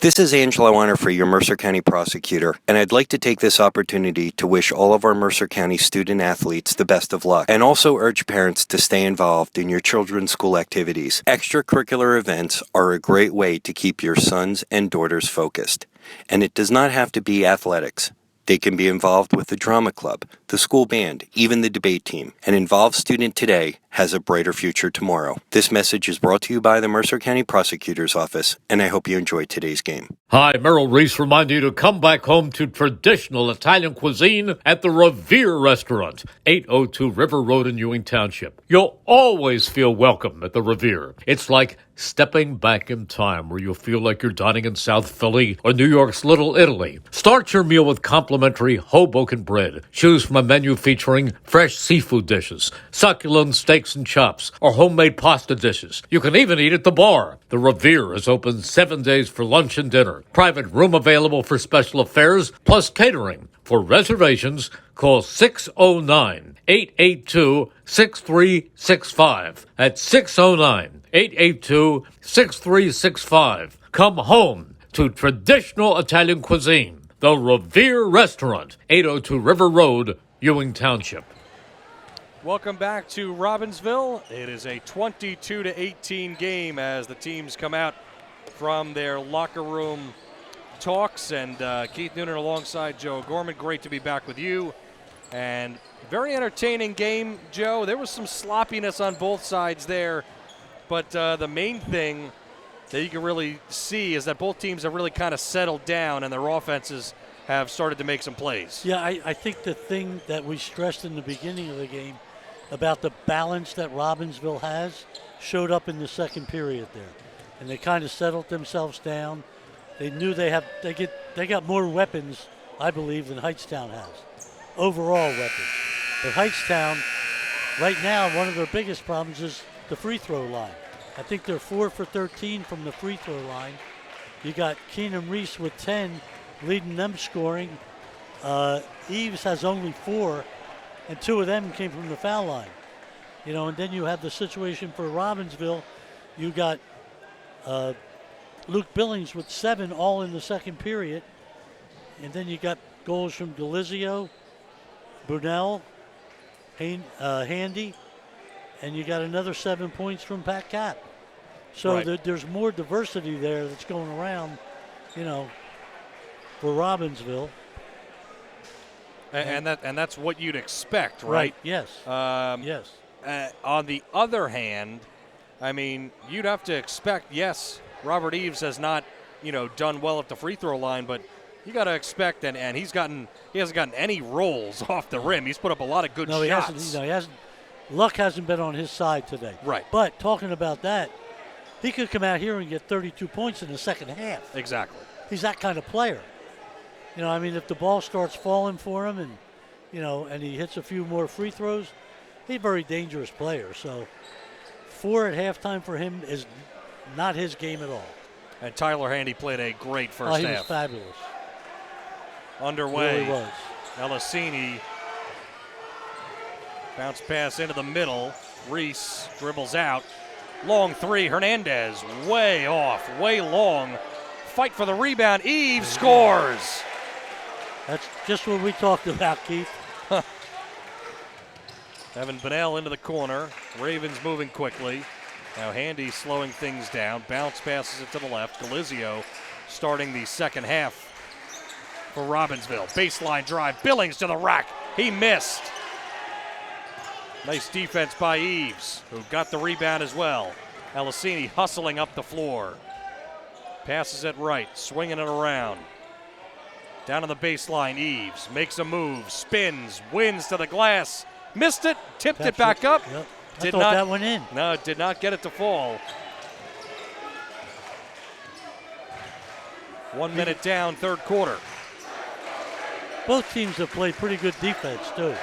This is Angelo Honor, your Mercer County prosecutor, and I'd like to take this opportunity to wish all of our Mercer County student athletes the best of luck, and also urge parents to stay involved in your children's school activities. Extracurricular events are a great way to keep your sons and daughters focused, and it does not have to be athletics. They can be involved with the drama club, the school band, even the debate team. An involved student today has a brighter future tomorrow. This message is brought to you by the Mercer County Prosecutor's Office, and I hope you enjoyed today's game. Hi, Merrill Reese reminding you to come back home to traditional Italian cuisine at the Revere Restaurant, 802 River Road in Ewing Township. You'll always feel welcome at the Revere. It's like stepping back in time where you'll feel like you're dining in South Philly or New York's Little Italy. Start your meal with complimentary Hoboken bread. Choose from a menu featuring fresh seafood dishes, succulent steaks and chops, or homemade pasta dishes. You can even eat at the bar. The Revere is open 7 days for lunch and dinner. Private room available for special affairs, plus catering. For reservations, call 609-882-6365. That's 609-882-6365. Come home to traditional Italian cuisine. The Revere Restaurant, 802 River Road, Ewing Township. Welcome back to Robbinsville. It is a 22-18 game as the teams come out from their locker room talks. And Keith Noonan alongside Joe Gorman. Great to be back with you. And very entertaining game, Joe. There was some sloppiness on both sides there. But the main thing that you can really see is that both teams have really kind of settled down and their offenses have started to make some plays. Yeah, I think the thing that we stressed in the beginning of the game about the balance that Robbinsville has showed up in the second period there. And they kind of settled themselves down. They knew they got more weapons, I believe, than Hightstown has. Overall weapons. But Hightstown, right now, one of their biggest problems is the free throw line. I think they're 4 for 13 from the free throw line. You got Keenan Reese with 10, leading them scoring. Eves has only 4, and 2 of them came from the foul line. You know, and then you have the situation for Robbinsville. You got Luke Billings with 7, all in the second period. And then you got goals from Delizio, Brunel, Handy, and you got another 7 points from Pat Cap. So right. There's more diversity there that's going around, you know, for Robbinsville. And that's what you'd expect, right? Right, yes. Yes. On the other hand, I mean, you'd have to expect, yes, Robert Eves has not, done well at the free throw line, but, You got to expect, and he hasn't gotten any rolls off the rim. He's put up a lot of good No, shots. he hasn't. Luck hasn't been on his side today. Right. But talking about that, he could come out here and get 32 points in the second half. Exactly. He's that kind of player. I mean, if the ball starts falling for him and, and he hits a few more free throws, he's a very dangerous player. So 4 at halftime for him is not his game at all. And Tyler Handy played a great first half. He was fabulous. Underway. Really was. Elisini, bounce pass into the middle. Reese dribbles out. Long three. Hernandez way off, way long. Fight for the rebound. Eves scores. That's just what we talked about, Keith. Evan Bunnell into the corner. Ravens moving quickly. Now Handy slowing things down. Bounce passes it to the left. Galizio starting the second half for Robbinsville. Baseline drive. Billings to the rack. He missed. Nice defense by Eves, who got the rebound as well. Elisini hustling up the floor. Passes it right, swinging it around. Down on the baseline, Eves makes a move, spins, wins to the glass. Missed it, tipped it back up. Yep. Did I thought that went in. No, it did not get it to fall. 1 minute down, third quarter. Both teams have played pretty good defense, too.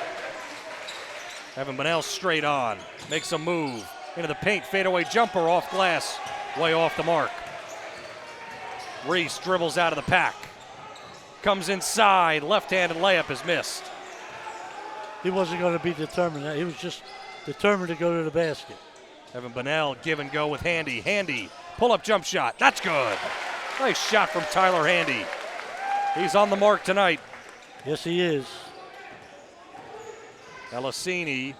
Evan Bunnell straight on, makes a move into the paint, fadeaway jumper off glass, way off the mark. Reese dribbles out of the pack, comes inside, left-handed layup is missed. He wasn't going to be determined. He was just determined to go to the basket. Evan Bunnell give and go with Handy. Handy, pull-up jump shot, that's good. Nice shot from Tyler Handy. He's on the mark tonight. Yes, he is. Elisini,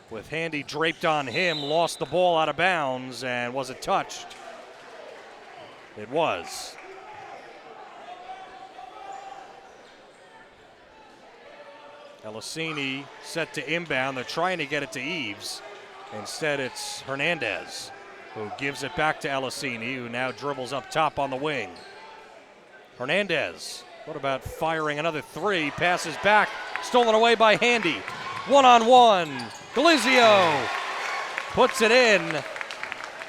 with Handy draped on him, lost the ball out of bounds, and was it touched? It was. Elisini set to inbound. They're trying to get it to Eves. Instead, it's Hernandez, who gives it back to Elisini, who now dribbles up top on the wing. Hernandez, what about firing another three? Passes back, stolen away by Handy. One-on-one, Galizio puts it in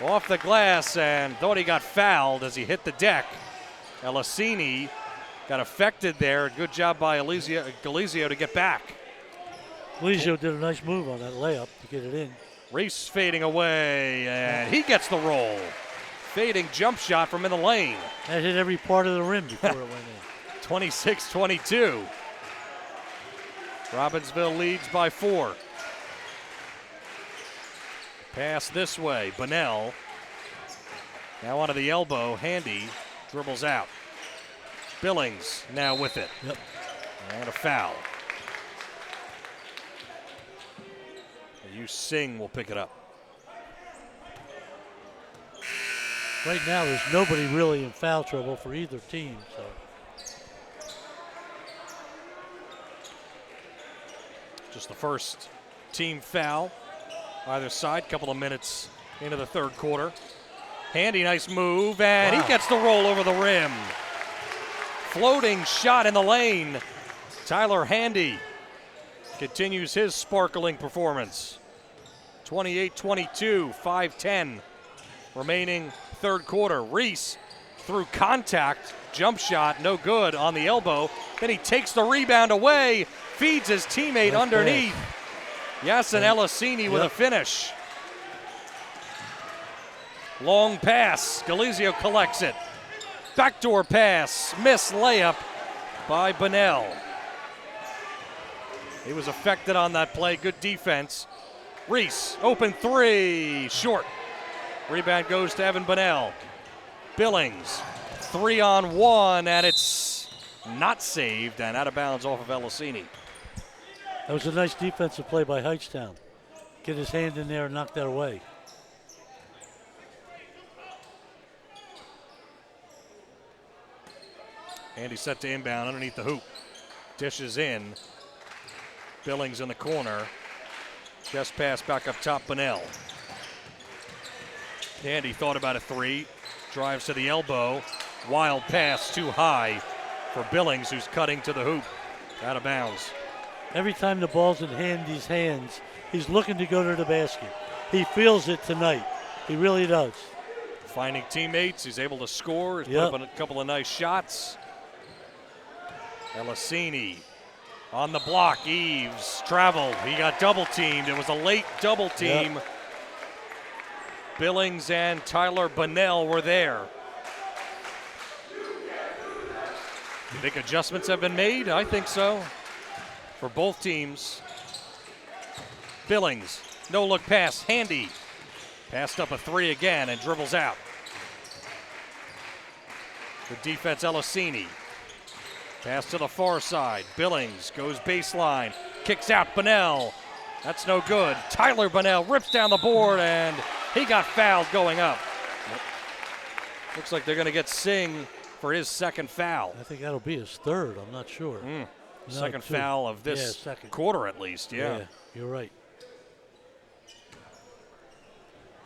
off the glass and thought he got fouled as he hit the deck. Elisini got affected there. Good job by Galizio to get back. Galizio did a nice move on that layup to get it in. Reese fading away, and he gets the roll. Fading jump shot from in the lane. That hit every part of the rim before it went in. 26-22. Robbinsville leads by 4. Pass this way, Bunnell. Now onto the elbow, Handy dribbles out. Billings now with it. Yep. And a foul. Singh will pick it up. Right now, there's nobody really in foul trouble for either team. So. Just the first team foul. Either side, couple of minutes into the third quarter. Handy, nice move, and He gets the roll over the rim. Floating shot in the lane. Tyler Handy continues his sparkling performance. 28-22, 5:10 remaining third quarter. Reese through contact, jump shot, no good on the elbow. Then he takes the rebound away, feeds his teammate underneath. Yasin Elisini with a finish. Long pass, Galizio collects it. Backdoor pass, miss layup by Bunnell. He was affected on that play, good defense. Reese, open three, short. Rebound goes to Evan Bunnell. Billings, 3-on-1, and it's not saved and out of bounds off of Elisini. That was a nice defensive play by Hightstown. Get his hand in there and knock that away. Handy set to inbound underneath the hoop. Dishes in. Billings in the corner. Just pass back up top, Bunnell. Handy thought about a three. Drives to the elbow. Wild pass too high. for Billings, who's cutting to the hoop. Out of bounds. Every time the ball's in Handy's hands, he's looking to go to the basket. He feels it tonight. He really does. Finding teammates. He's able to score. He's Yep. put up a couple of nice shots. Elisini on the block. Eves traveled. He got double teamed. It was a late double team. Yep. Billings and Tyler Bunnell were there. You think adjustments have been made? I think so. For both teams. Billings, no look pass, Handy. Passed up a three again and dribbles out. Good defense, Elisini. Pass to the far side. Billings goes baseline, kicks out Bunnell. That's no good. Tyler Bunnell rips down the board and he got fouled going up. Looks like they're going to get Singh for his second foul. I think that'll be his third. I'm not sure. No, Second two. foul of this Yeah, second. quarter at least, yeah. You're right.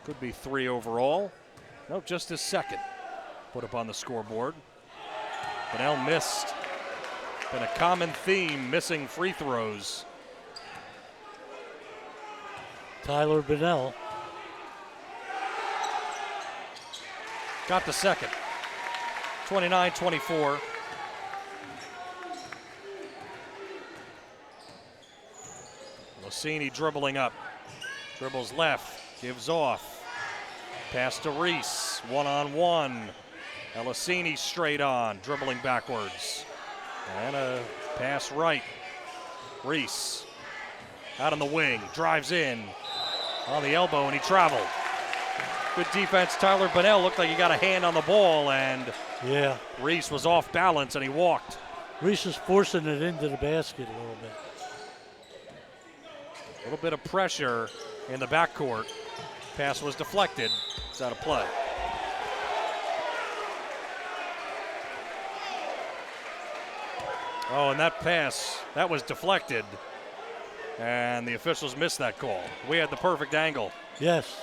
Could be three overall. Nope, just his second. Put up on the scoreboard. Bunnell missed. Been a common theme, missing free throws. Tyler Bunnell. Got the second. 29-24. Lacini dribbling up. Dribbles left, gives off. Pass to Reese, one-on-one. Elisini straight on, dribbling backwards. And a pass right. Reese out on the wing, drives in on the elbow, and he traveled. Good defense. Tyler Bunnell looked like he got a hand on the ball, and Yeah. Reese was off balance, and he walked. Reese is forcing it into the basket a little bit. A little bit of pressure in the backcourt. Pass was deflected. It's out of play. Oh, and that pass, that was deflected. And the officials missed that call. We had the perfect angle. Yes.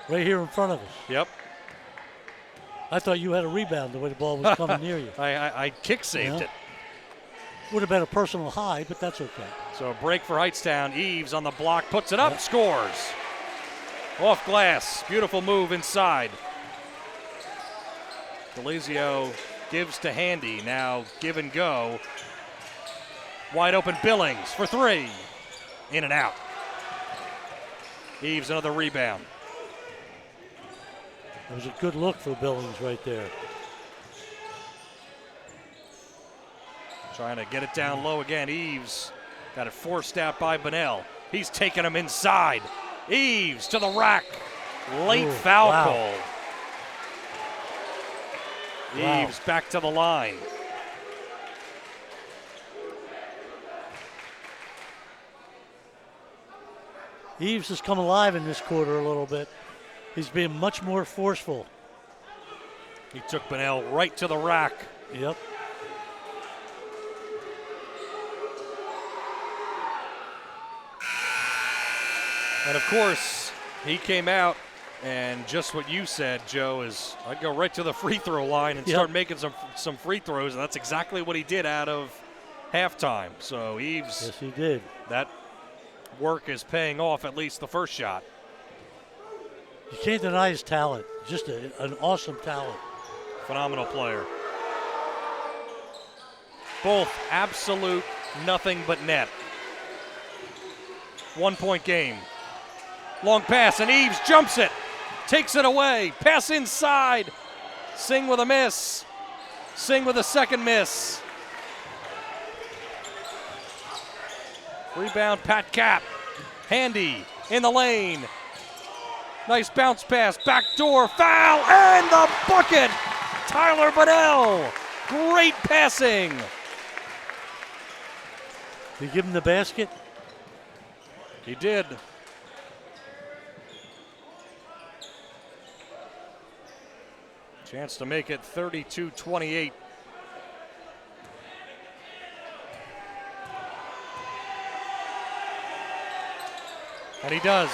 Right here in front of us. Yep. I thought you had a rebound the way the ball was coming near you. I kick saved Yeah. it. Would have been a personal high, but that's okay. So a break for Hightstown. Eves on the block, puts it up, scores. Off glass, beautiful move inside. Delizio gives to Handy, now give and go. Wide open Billings for three. In and out. Eves another rebound. It was a good look for Billings right there. Trying to get it down low again. Eves got it forced out by Bunnell. He's taking him inside. Eves to the rack. Late Ooh, foul wow. call. Wow. Eves back to the line. Eves has come alive in this quarter a little bit. He's being much more forceful. He took Bunnell right to the rack. Yep. And of course, he came out, and just what you said, Joe, is I'd go right to the free throw line and start making some free throws, and that's exactly what he did out of halftime. So Eves, Yes, he did. that work is paying off, at least the first shot. You can't deny his talent. Just an awesome talent. Phenomenal player. Both absolute nothing but net. 1 point game. Long pass, and Eves jumps it. Takes it away. Pass inside. Singh with a miss. Singh with a second miss. Rebound, Pat Cap. Handy in the lane. Nice bounce pass, backdoor foul, and the bucket. Tyler Bunnell. Great passing. Did you give him the basket? He did. Chance to make it 32-28. And he does.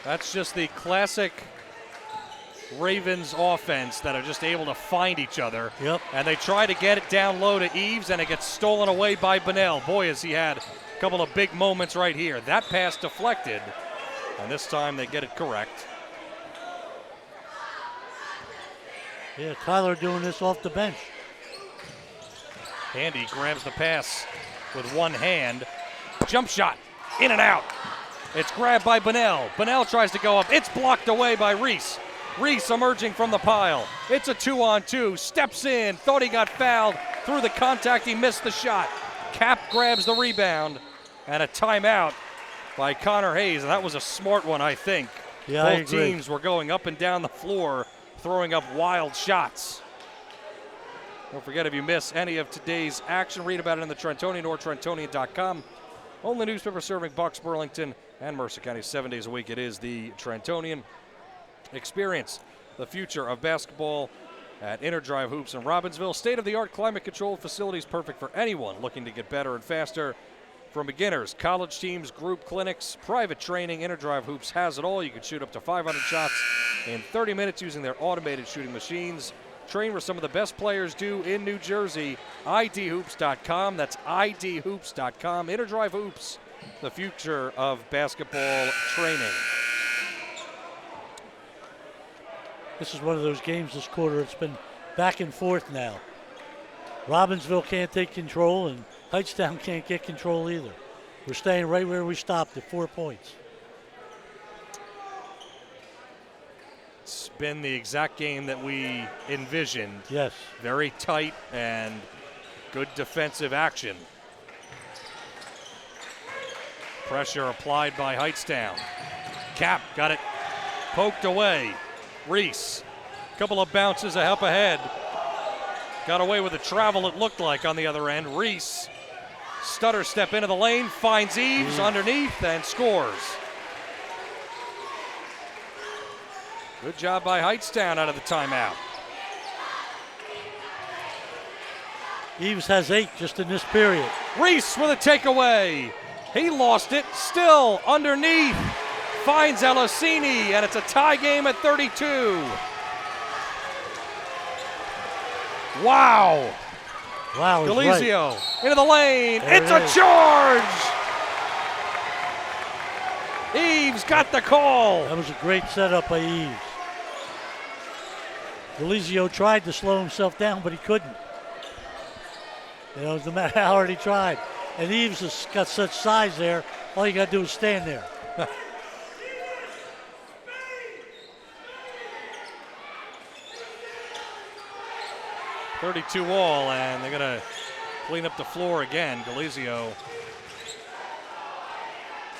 That's just the classic Ravens offense that are just able to find each other. Yep. And they try to get it down low to Eves, and it gets stolen away by Bunnell. Boy, has he had a couple of big moments right here. That pass deflected, and this time they get it correct. Yeah, Tyler doing this off the bench. Handy grabs the pass with one hand. Jump shot, in and out. It's grabbed by Bunnell. Bunnell tries to go up. It's blocked away by Reese. Reese emerging from the pile. It's a 2-on-2. Steps in. Thought he got fouled. Through the contact, he missed the shot. Cap grabs the rebound. And a timeout by Connor Hayes. And that was a smart one, I think. Yeah, I Both agree. teams were going up and down the floor, throwing up wild shots. Don't forget, if you miss any of today's action, read about it in the Trentonian or Trentonian.com. Only newspaper serving Bucks, Burlington, and Mercer County 7 days a week. It is the Trentonian. Experience the future of basketball at Inner Drive Hoops in Robbinsville. State-of-the-art climate-controlled facilities perfect for anyone looking to get better and faster. From beginners, college teams, group clinics, private training, Inner Drive Hoops has it all. You can shoot up to 500 shots in 30 minutes using their automated shooting machines. Train where some of the best players do in New Jersey. idhoops.com. That's idhoops.com. Inner Drive Hoops, the future of basketball training. This is one of those games this quarter. It's been back and forth now. Robbinsville can't take control, and Hightstown can't get control either. We're staying right where we stopped at 4 points. It's been the exact game that we envisioned. Yes. Very tight and good defensive action. Pressure applied by Hightstown. Cap got it poked away. Reese, couple of bounces up ahead. Got away with a travel, it looked like, on the other end. Reese, stutter step into the lane, finds Eves underneath and scores. Good job by Hightstown out of the timeout. Eves has 8 just in this period. Reese with a takeaway. He lost it, still underneath. Finds Alessini, and it's a tie game at 32. Wow. Wow, he's Delizio right. into the lane. There It's it a is. charge. Eves got the call. That was a great setup by Eves. Delizio tried to slow himself down, but he couldn't. You know, no matter how hard he tried. And Eves has got such size there, all you got to do is stand there. 32 all, and they're going to clean up the floor again. Delizio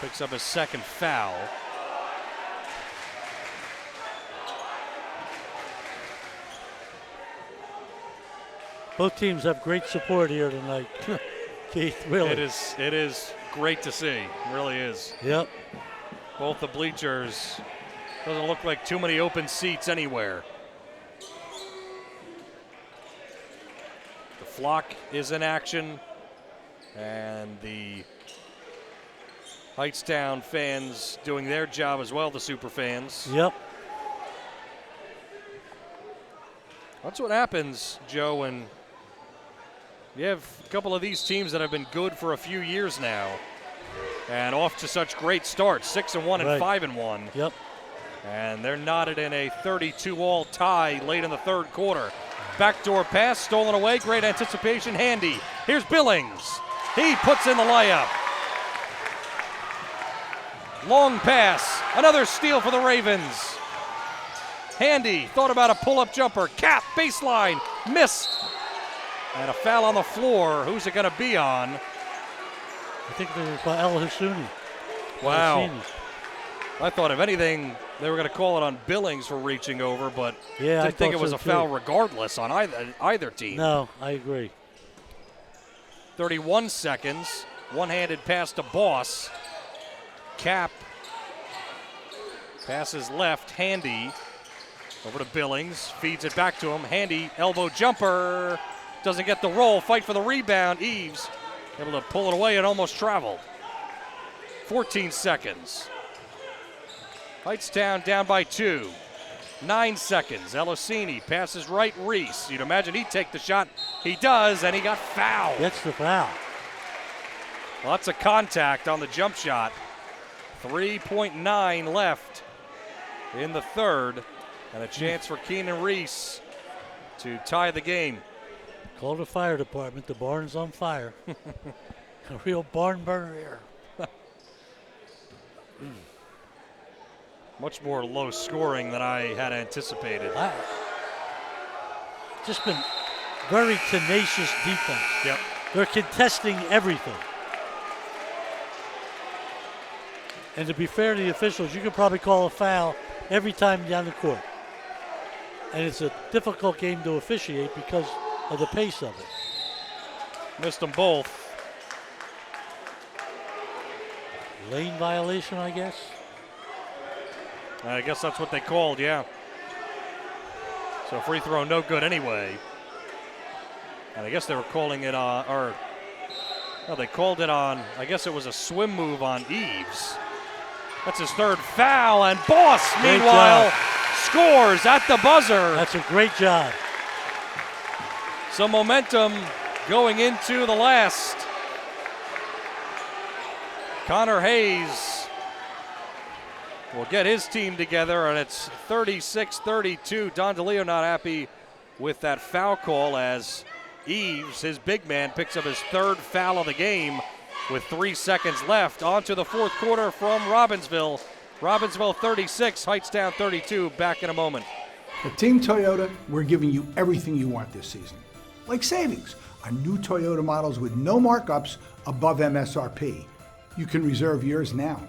picks up his second foul. Both teams have great support here tonight. Keith, really. It is great to see. It really is. Yep. Both the bleachers. Doesn't look like too many open seats anywhere. The flock is in action, and the Hightstown fans doing their job as well, the super fans. Yep. That's what happens, Joe, when you have a couple of these teams that have been good for a few years now and off to such great starts, 6-1 and Right. 5-1. Yep. And they're knotted in a 32-all tie late in the third quarter. Backdoor pass stolen away. Great anticipation. Handy. Here's Billings. He puts in the layup. Long pass. Another steal for the Ravens. Handy thought about a pull-up jumper. Cap, baseline, missed. And a foul on the floor. Who's it going to be on? I think they're by El Hassouni. Wow. Alessini. I thought if anything, they were going to call it on Billings for reaching over, but Yeah, I didn't think thought it was so a foul too. regardless on either team. No, I agree. 31 seconds. One-handed pass to Boss. Cap passes left. Handy over to Billings. Feeds it back to him. Handy elbow jumper. Doesn't get the roll. Fight for the rebound. Eves able to pull it away and almost traveled. 14 seconds. Hightstown down by 2. 9 seconds. Elosini passes right. Reese. You'd imagine he'd take the shot. He does, and he got fouled. Gets the foul. Lots of contact on the jump shot. 3.9 left in the third, and a chance for Keenan Reese to tie the game. Call the fire department. The barn's on fire. A real barn burner here. Much more low scoring than I had anticipated. Just been very tenacious defense. Yep. They're contesting everything. And to be fair to the officials, you could probably call a foul every time down the court. And it's a difficult game to officiate because of the pace of it. Missed them both. Lane violation, I guess. I guess that's what they called, yeah. So free throw no good anyway. And I guess they were calling it on, they called it on, I guess it was a swim move on Eves. That's his third foul, and Boss, meanwhile, scores at the buzzer. That's a great job. Some momentum going into the last. Connor Hayes will get his team together, and it's 36-32. Don DeLeo not happy with that foul call as Eves, his big man, picks up his third foul of the game with 3 seconds left. On to the fourth quarter from Robbinsville. Robbinsville 36, Hightstown 32. Back in a moment. At Team Toyota, we're giving you everything you want this season. Like savings on new Toyota models with no markups above MSRP. You can reserve yours now.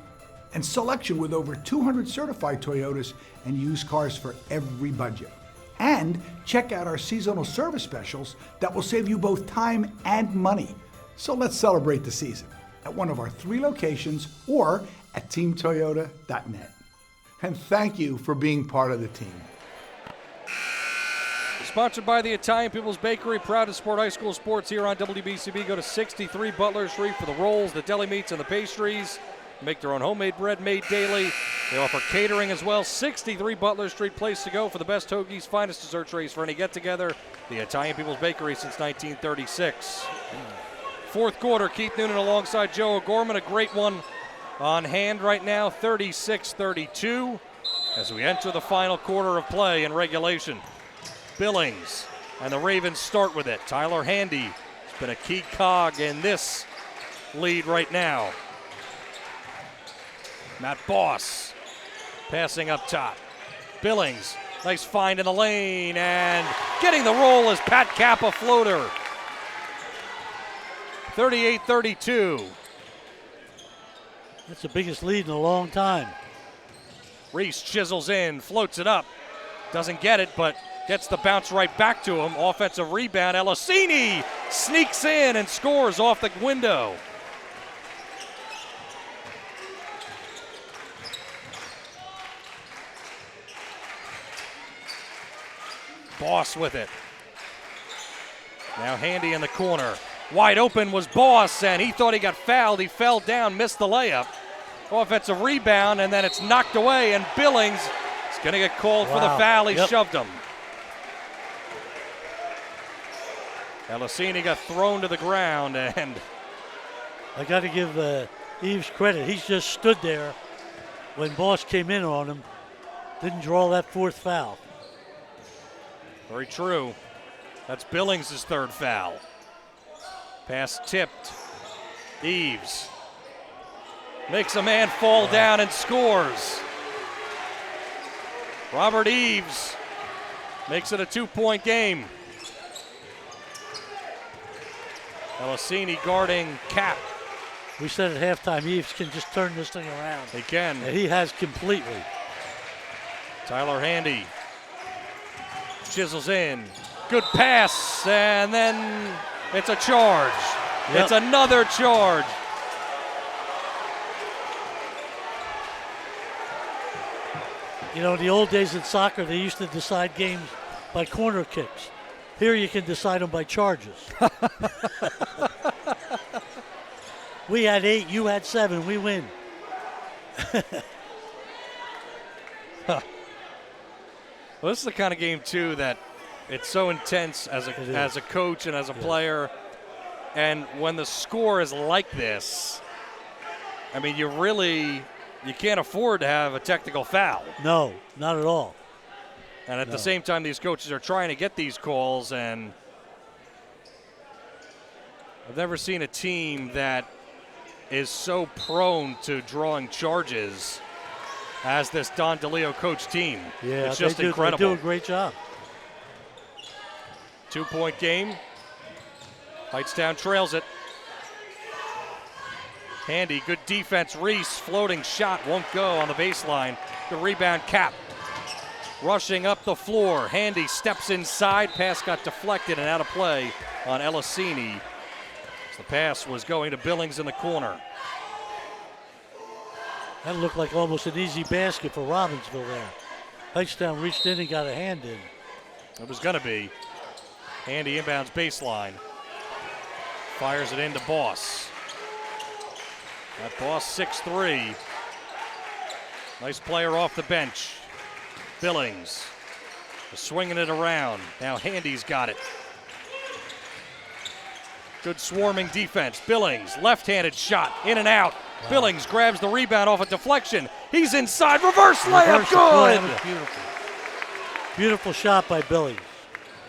And selection with over 200 certified Toyotas and used cars for every budget. And check out our seasonal service specials that will save you both time and money. So let's celebrate the season at one of our 3 locations or at teamtoyota.net. And thank you for being part of the team. Sponsored by the Italian People's Bakery, proud to support high school sports here on WBCB. Go to 63 Butler Street for the rolls, the deli meats, and the pastries. Make their own homemade bread made daily. They offer catering as well. 63 Butler Street, place to go for the best hoagies, finest dessert trays for any get-together. The Italian People's Bakery since 1936. Fourth quarter, Keith Noonan alongside Joe O'Gorman. A great one on hand right now, 36-32 as we enter the final quarter of play in regulation. Billings and the Ravens start with it. Tyler Handy has been a key cog in this lead right now. Matt Boss passing up top. Billings, nice find in the lane, and getting the roll is Pat Kappa floater. 38-32. That's the biggest lead in a long time. Reese chisels in, floats it up. Doesn't get it, but gets the bounce right back to him. Offensive rebound. Elosini sneaks in and scores off the window. Boss with it. Now Handy in the corner. Wide open was Boss, and he thought he got fouled. He fell down, missed the layup. Offensive rebound, and then it's knocked away, and Billings is going to get called for the foul. He shoved him. Elosini got thrown to the ground, and I got to give Eves credit. He's just stood there when Boss came in on him. Didn't draw that fourth foul. very true. That's Billings' third foul. Pass tipped. Eves makes a man fall down and scores. Robert Eves makes it a 2-point game. Elosini guarding Cap. We said at halftime, Eves can just turn this thing around. He can. And he has completely. Tyler Handy chisels in. Good pass, and then it's a charge. It's another charge. You know, in the old days in soccer, they used to decide games by corner kicks. Here you can decide them by charges. We had 8, you had 7, we win. Well, this is the kind of game, too, that it's so intense as a coach and as a player. And when the score is like this, I mean, you can't afford to have a technical foul. No, not at all. And at the same time, these coaches are trying to get these calls, and I've never seen a team that is so prone to drawing charges as this Don DeLeo coach team. Yeah, it's just incredible. They do a great job. 2-point game. Hightstown trails it. Handy, good defense. Reese, floating shot, won't go on the baseline. The rebound, Cap. Rushing up the floor. Handy steps inside. Pass got deflected and out of play on Elisini. The pass was going to Billings in the corner. That looked like almost an easy basket for Robbinsville there. Hightstown reached in and got a hand in. It was going to be. Handy inbounds baseline. Fires it into Boss. That Boss 6'3". Nice player off the bench. Billings swinging it around. Now Handy's got it. Good swarming defense. Billings, left-handed shot, in and out. Wow. Billings grabs the rebound off a deflection. He's inside, reverse layup, good! Beautiful. Beautiful shot by Billings.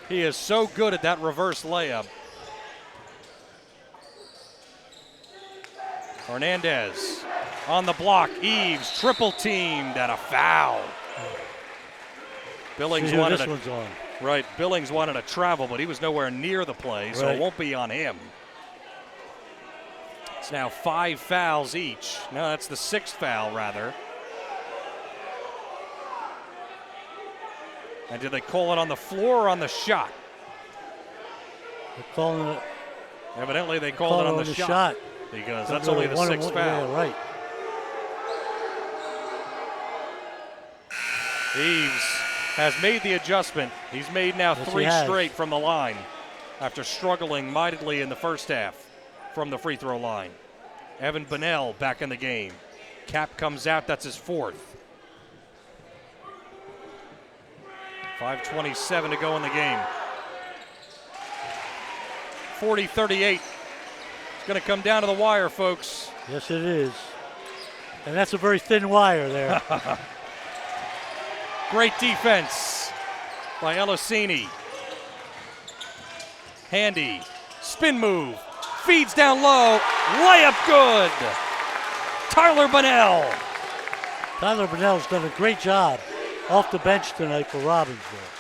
He is so good at that reverse layup. Hernandez on the block. Eves triple teamed and a foul. Billings wanted this one's on. Right, Billings wanted to travel, but he was nowhere near the play, so it won't be on him. It's now 5 fouls each. No, that's the 6th foul, rather. And did they call it on the floor or on the shot? They're calling it. Evidently, they called it on the shot. Because that's only the 6th foul. Yeah, right. Eves has made the adjustment. He's made now 3 straight from the line after struggling mightily in the first half from the free throw line. Evan Bunnell back in the game. Cap comes out, that's his 4th. 5:27 to go in the game. 40-38. It's going to come down to the wire, folks. Yes, it is. And that's a very thin wire there. Great defense by Elisini. Handy, spin move, feeds down low, layup good. Tyler Bunnell. Tyler Bunnell's done a great job off the bench tonight for Robbinsville.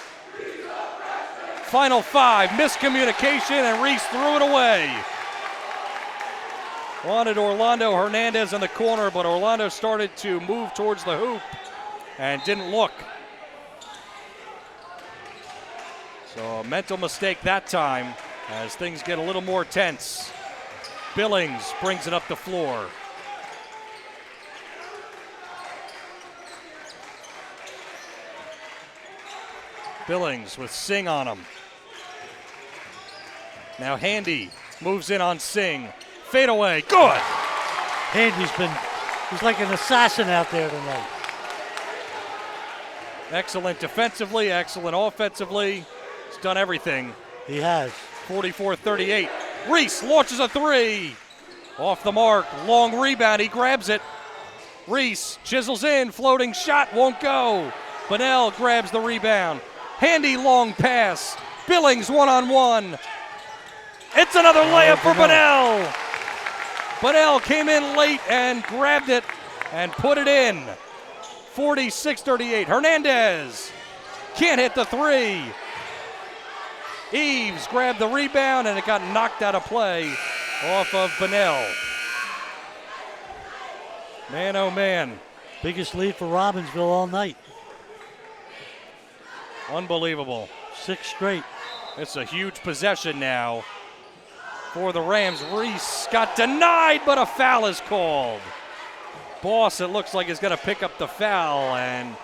Final 5, miscommunication, and Reese threw it away. Wanted Orlando Hernandez in the corner, but Orlando started to move towards the hoop and didn't look. So a mental mistake that time as things get a little more tense. Billings brings it up the floor. Billings with Singh on him. Now Handy moves in on Singh. Fade away, good! He's like an assassin out there tonight. Excellent defensively, excellent offensively. He's done everything. He has. 44-38. Reese launches a 3. Off the mark, long rebound, he grabs it. Reese chisels in, floating shot, won't go. Bunnell grabs the rebound. Handy long pass. Billings one-on-one. It's another layup for Bunnell. Bunnell came in late and grabbed it and put it in. 46-38. Hernandez can't hit the 3. Eves grabbed the rebound and it got knocked out of play off of Bunnell. Man, oh man. Biggest lead for Robbinsville all night. Unbelievable. 6 straight. It's a huge possession now for the Rams. Reese got denied, but a foul is called. Boss, it looks like, is going to pick up the foul, and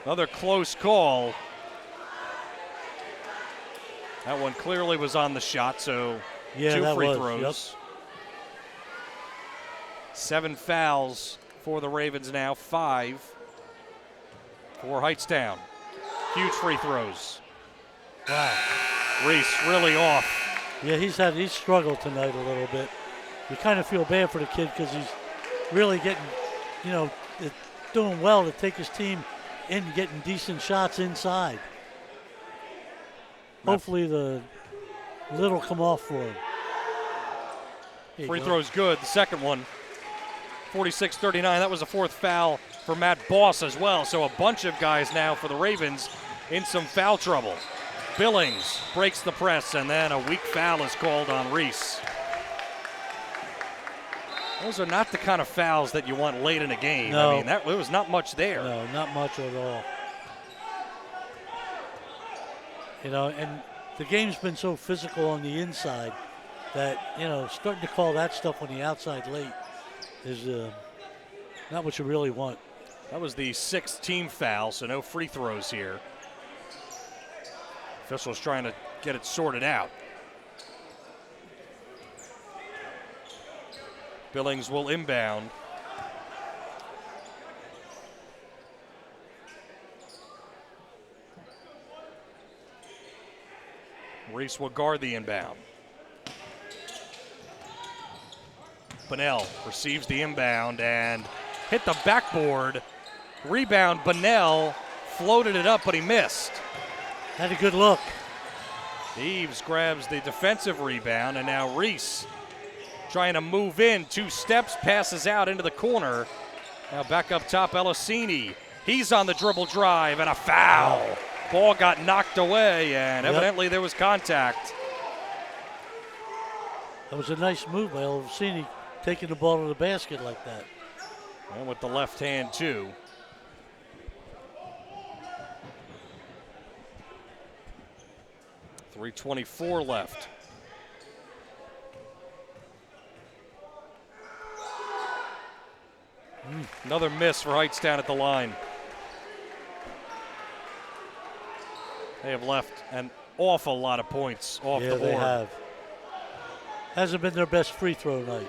another close call. That one clearly was on the shot, so yeah, 2 free was. throws. Yep. 7 fouls for the Ravens now, 5 for Hightstown. Huge free throws. Wow. Reese really off. Yeah, he's struggled tonight a little bit. You kind of feel bad for the kid because he's really getting, doing well to take his team in, getting decent shots inside. Hopefully the lid will come off for him. Free throw's good, the second one. 46-39, that was a fourth foul for Matt Boss as well. So a bunch of guys now for the Ravens in some foul trouble. Billings breaks the press, and then a weak foul is called on Reese. Those are not the kind of fouls that you want late in a game. No. I mean, there was not much there. No, not much at all. And the game's been so physical on the inside that, starting to call that stuff on the outside late is not what you really want. That was the sixth team foul, so no free throws here. Officials trying to get it sorted out. Billings will inbound. Reese will guard the inbound. Bunnell receives the inbound and hit the backboard. Rebound, Bunnell floated it up, but he missed. Had a good look. Eves grabs the defensive rebound, and now Reese trying to move in. 2 steps, passes out into the corner. Now back up top, Elisini. He's on the dribble drive, and a foul. Ball got knocked away, and evidently there was contact. That was a nice move by Elisini, taking the ball to the basket like that. And with the left hand, too. .324 left. Another miss for Hightstown at the line. They have left an awful lot of points off the board. Yeah, they have. Hasn't been their best free throw night.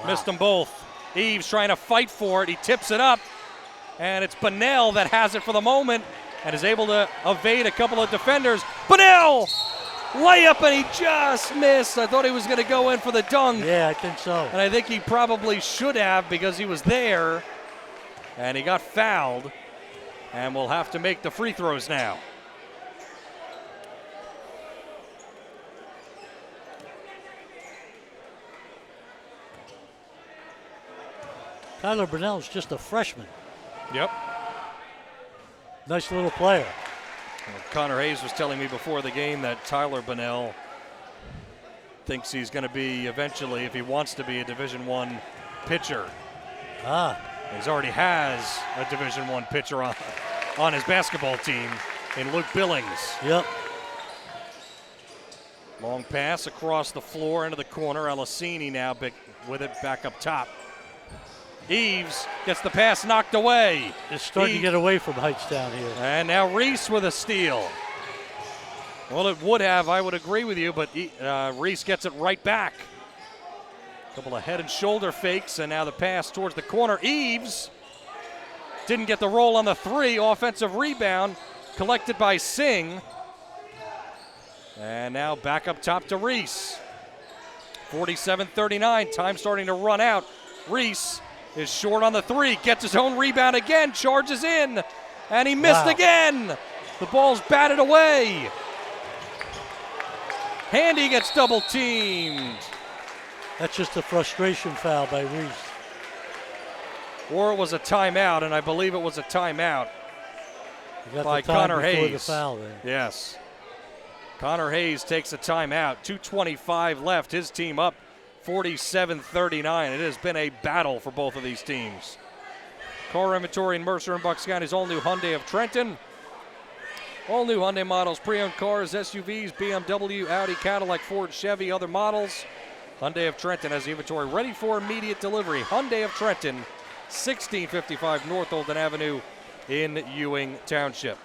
Wow. Missed them both. Eves trying to fight for it. He tips it up, and it's Bunnell that has it for the moment and is able to evade a couple of defenders. Bunnell! Layup, and he just missed. I thought he was going to go in for the dunk. Yeah, I think so. And I think he probably should have because he was there, and he got fouled, and will have to make the free throws now. Tyler Bunnell's just a freshman. Yep. Nice little player. Well, Connor Hayes was telling me before the game that Tyler Bunnell thinks he's going to be eventually, if he wants to be, a Division I pitcher. He already has a Division I pitcher on his basketball team in Luke Billings. Yep. Long pass across the floor into the corner. Elisini now with it back up top. Eves gets the pass knocked away. It's starting to get away from Hightstown here. And now Reese with a steal. Well, it would have, I would agree with you, but Reese gets it right back. A couple of head and shoulder fakes, and now the pass towards the corner. Eves didn't get the roll on the 3. Offensive rebound collected by Singh. And now back up top to Reese. 47-39, time starting to run out. Reese is short on the 3, gets his own rebound again, charges in, and he missed again. The ball's batted away. Handy gets double teamed. That's just a frustration foul by Reese. Or it was a timeout, and I believe it was a timeout by the time Connor before Hayes. The foul there. Yes. Connor Hayes takes a timeout. 2:25 left. His team up 47-39. It has been a battle for both of these teams. Car inventory in Mercer and Bucks County's all-new Hyundai of Trenton. All new Hyundai models, pre-owned cars, SUVs, BMW, Audi, Cadillac, Ford, Chevy, other models. Hyundai of Trenton has the inventory ready for immediate delivery. Hyundai of Trenton, 1655 North Olden Avenue in Ewing Township.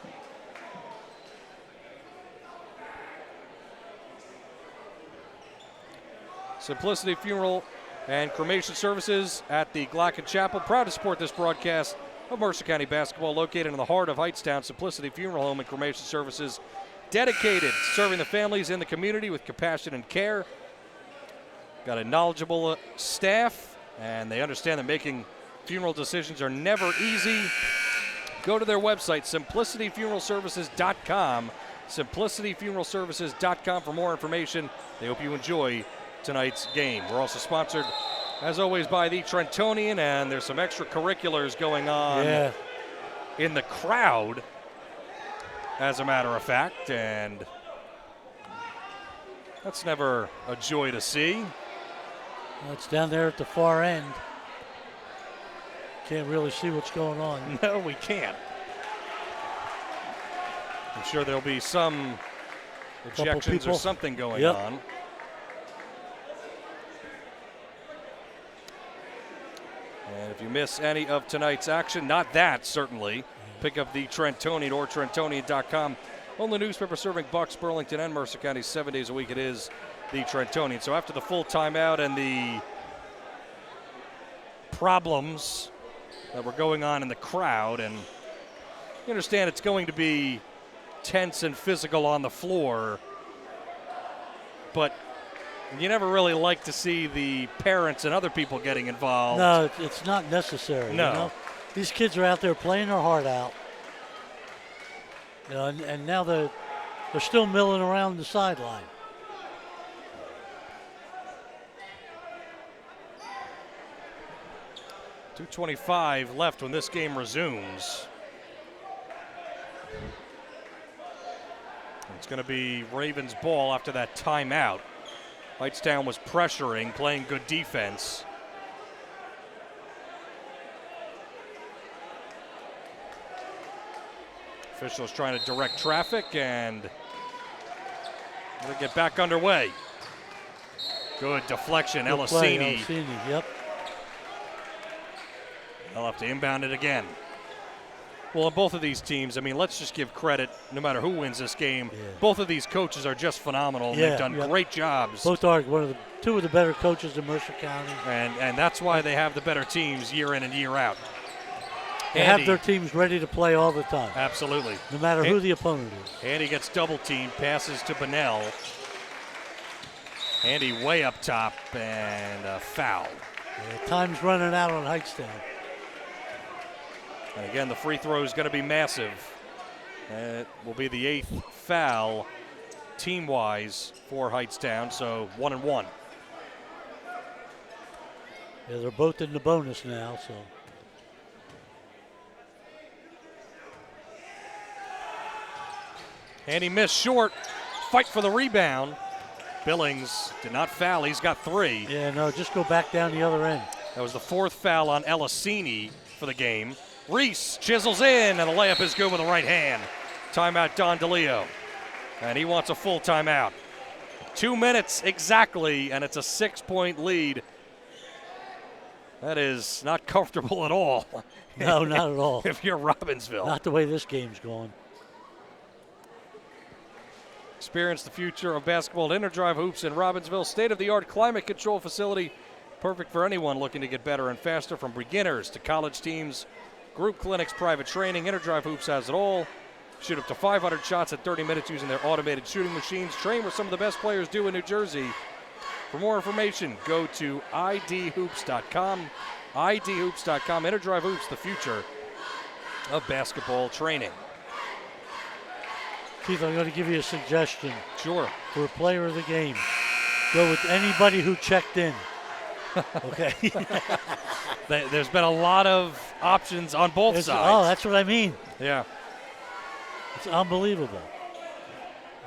Simplicity Funeral and Cremation Services at the Glacken Chapel. Proud to support this broadcast of Mercer County basketball, located in the heart of Hightstown. Simplicity Funeral Home and Cremation Services, dedicated to serving the families in the community with compassion and care. Got a knowledgeable staff, and they understand that making funeral decisions are never easy. Go to their website, simplicityfuneralservices.com, simplicityfuneralservices.com for more information. They hope you enjoy tonight's game. We're also sponsored, as always, by the Trentonian, and there's some extracurriculars going on in the crowd, as a matter of fact, and that's never a joy to see. Well, it's down there at the far end. Can't really see what's going on. No, we can't. I'm sure there'll be some ejections or something going on. And if you miss any of tonight's action, not that certainly, pick up the Trentonian or Trentonian.com. Only newspaper serving Bucks, Burlington, and Mercer County 7 days a week. It is the Trentonian. So after the full timeout and the problems that were going on in the crowd, and you understand it's going to be tense and physical on the floor, but you never really like to see the parents and other people getting involved. No, it's not necessary. No. You know? These kids are out there playing their heart out. You know, and now they're still milling around the sideline. .225 left when this game resumes. It's going to be Ravens ball after that timeout. Hightstown was pressuring, playing good defense. Officials trying to direct traffic, and we'll get back underway. Good deflection, Elisini. Yep. They'll have to inbound it again. Well, in both of these teams, I mean, let's just give credit, no matter who wins this game. Both of these coaches are just phenomenal. They've done great jobs. Both are two of the better coaches in Mercer County. And that's why they have the better teams year in and year out. They have their teams ready to play all the time. Absolutely. No matter who the opponent is. Andy gets double teamed, passes to Bunnell. Andy way up top, and a foul. Time's running out on Hightstown. And again, the free throw is going to be massive. It will be the 8th foul team-wise for Hightstown, so 1-1. Yeah, they're both in the bonus now, so. And he missed short. Fight for the rebound. Billings did not foul. He's got 3. Yeah, no, just go back down the other end. That was the 4th foul on Elisini for the game. Reese chisels in, and the layup is good with the right hand. Timeout, Don DeLeo. And he wants a full timeout. 2 minutes exactly, and it's a 6-point lead. That is not comfortable at all. No, not at all. If you're Robbinsville. Not the way this game's going. Experience the future of basketball at InterDrive Hoops in Robbinsville. State-of-the-art climate control facility. Perfect for anyone looking to get better and faster, from beginners to college teams. Group clinics, private training. InterDrive Hoops has it all. Shoot up to 500 shots at 30 minutes using their automated shooting machines. Train where some of the best players do in New Jersey. For more information, go to idhoops.com. idhoops.com. InterDrive Hoops, the future of basketball training. Keith, I'm going to give you a suggestion. Sure. For a player of the game, go with anybody who checked in. Okay. There's been a lot of options on both sides. Oh, that's what I mean. Yeah. It's unbelievable.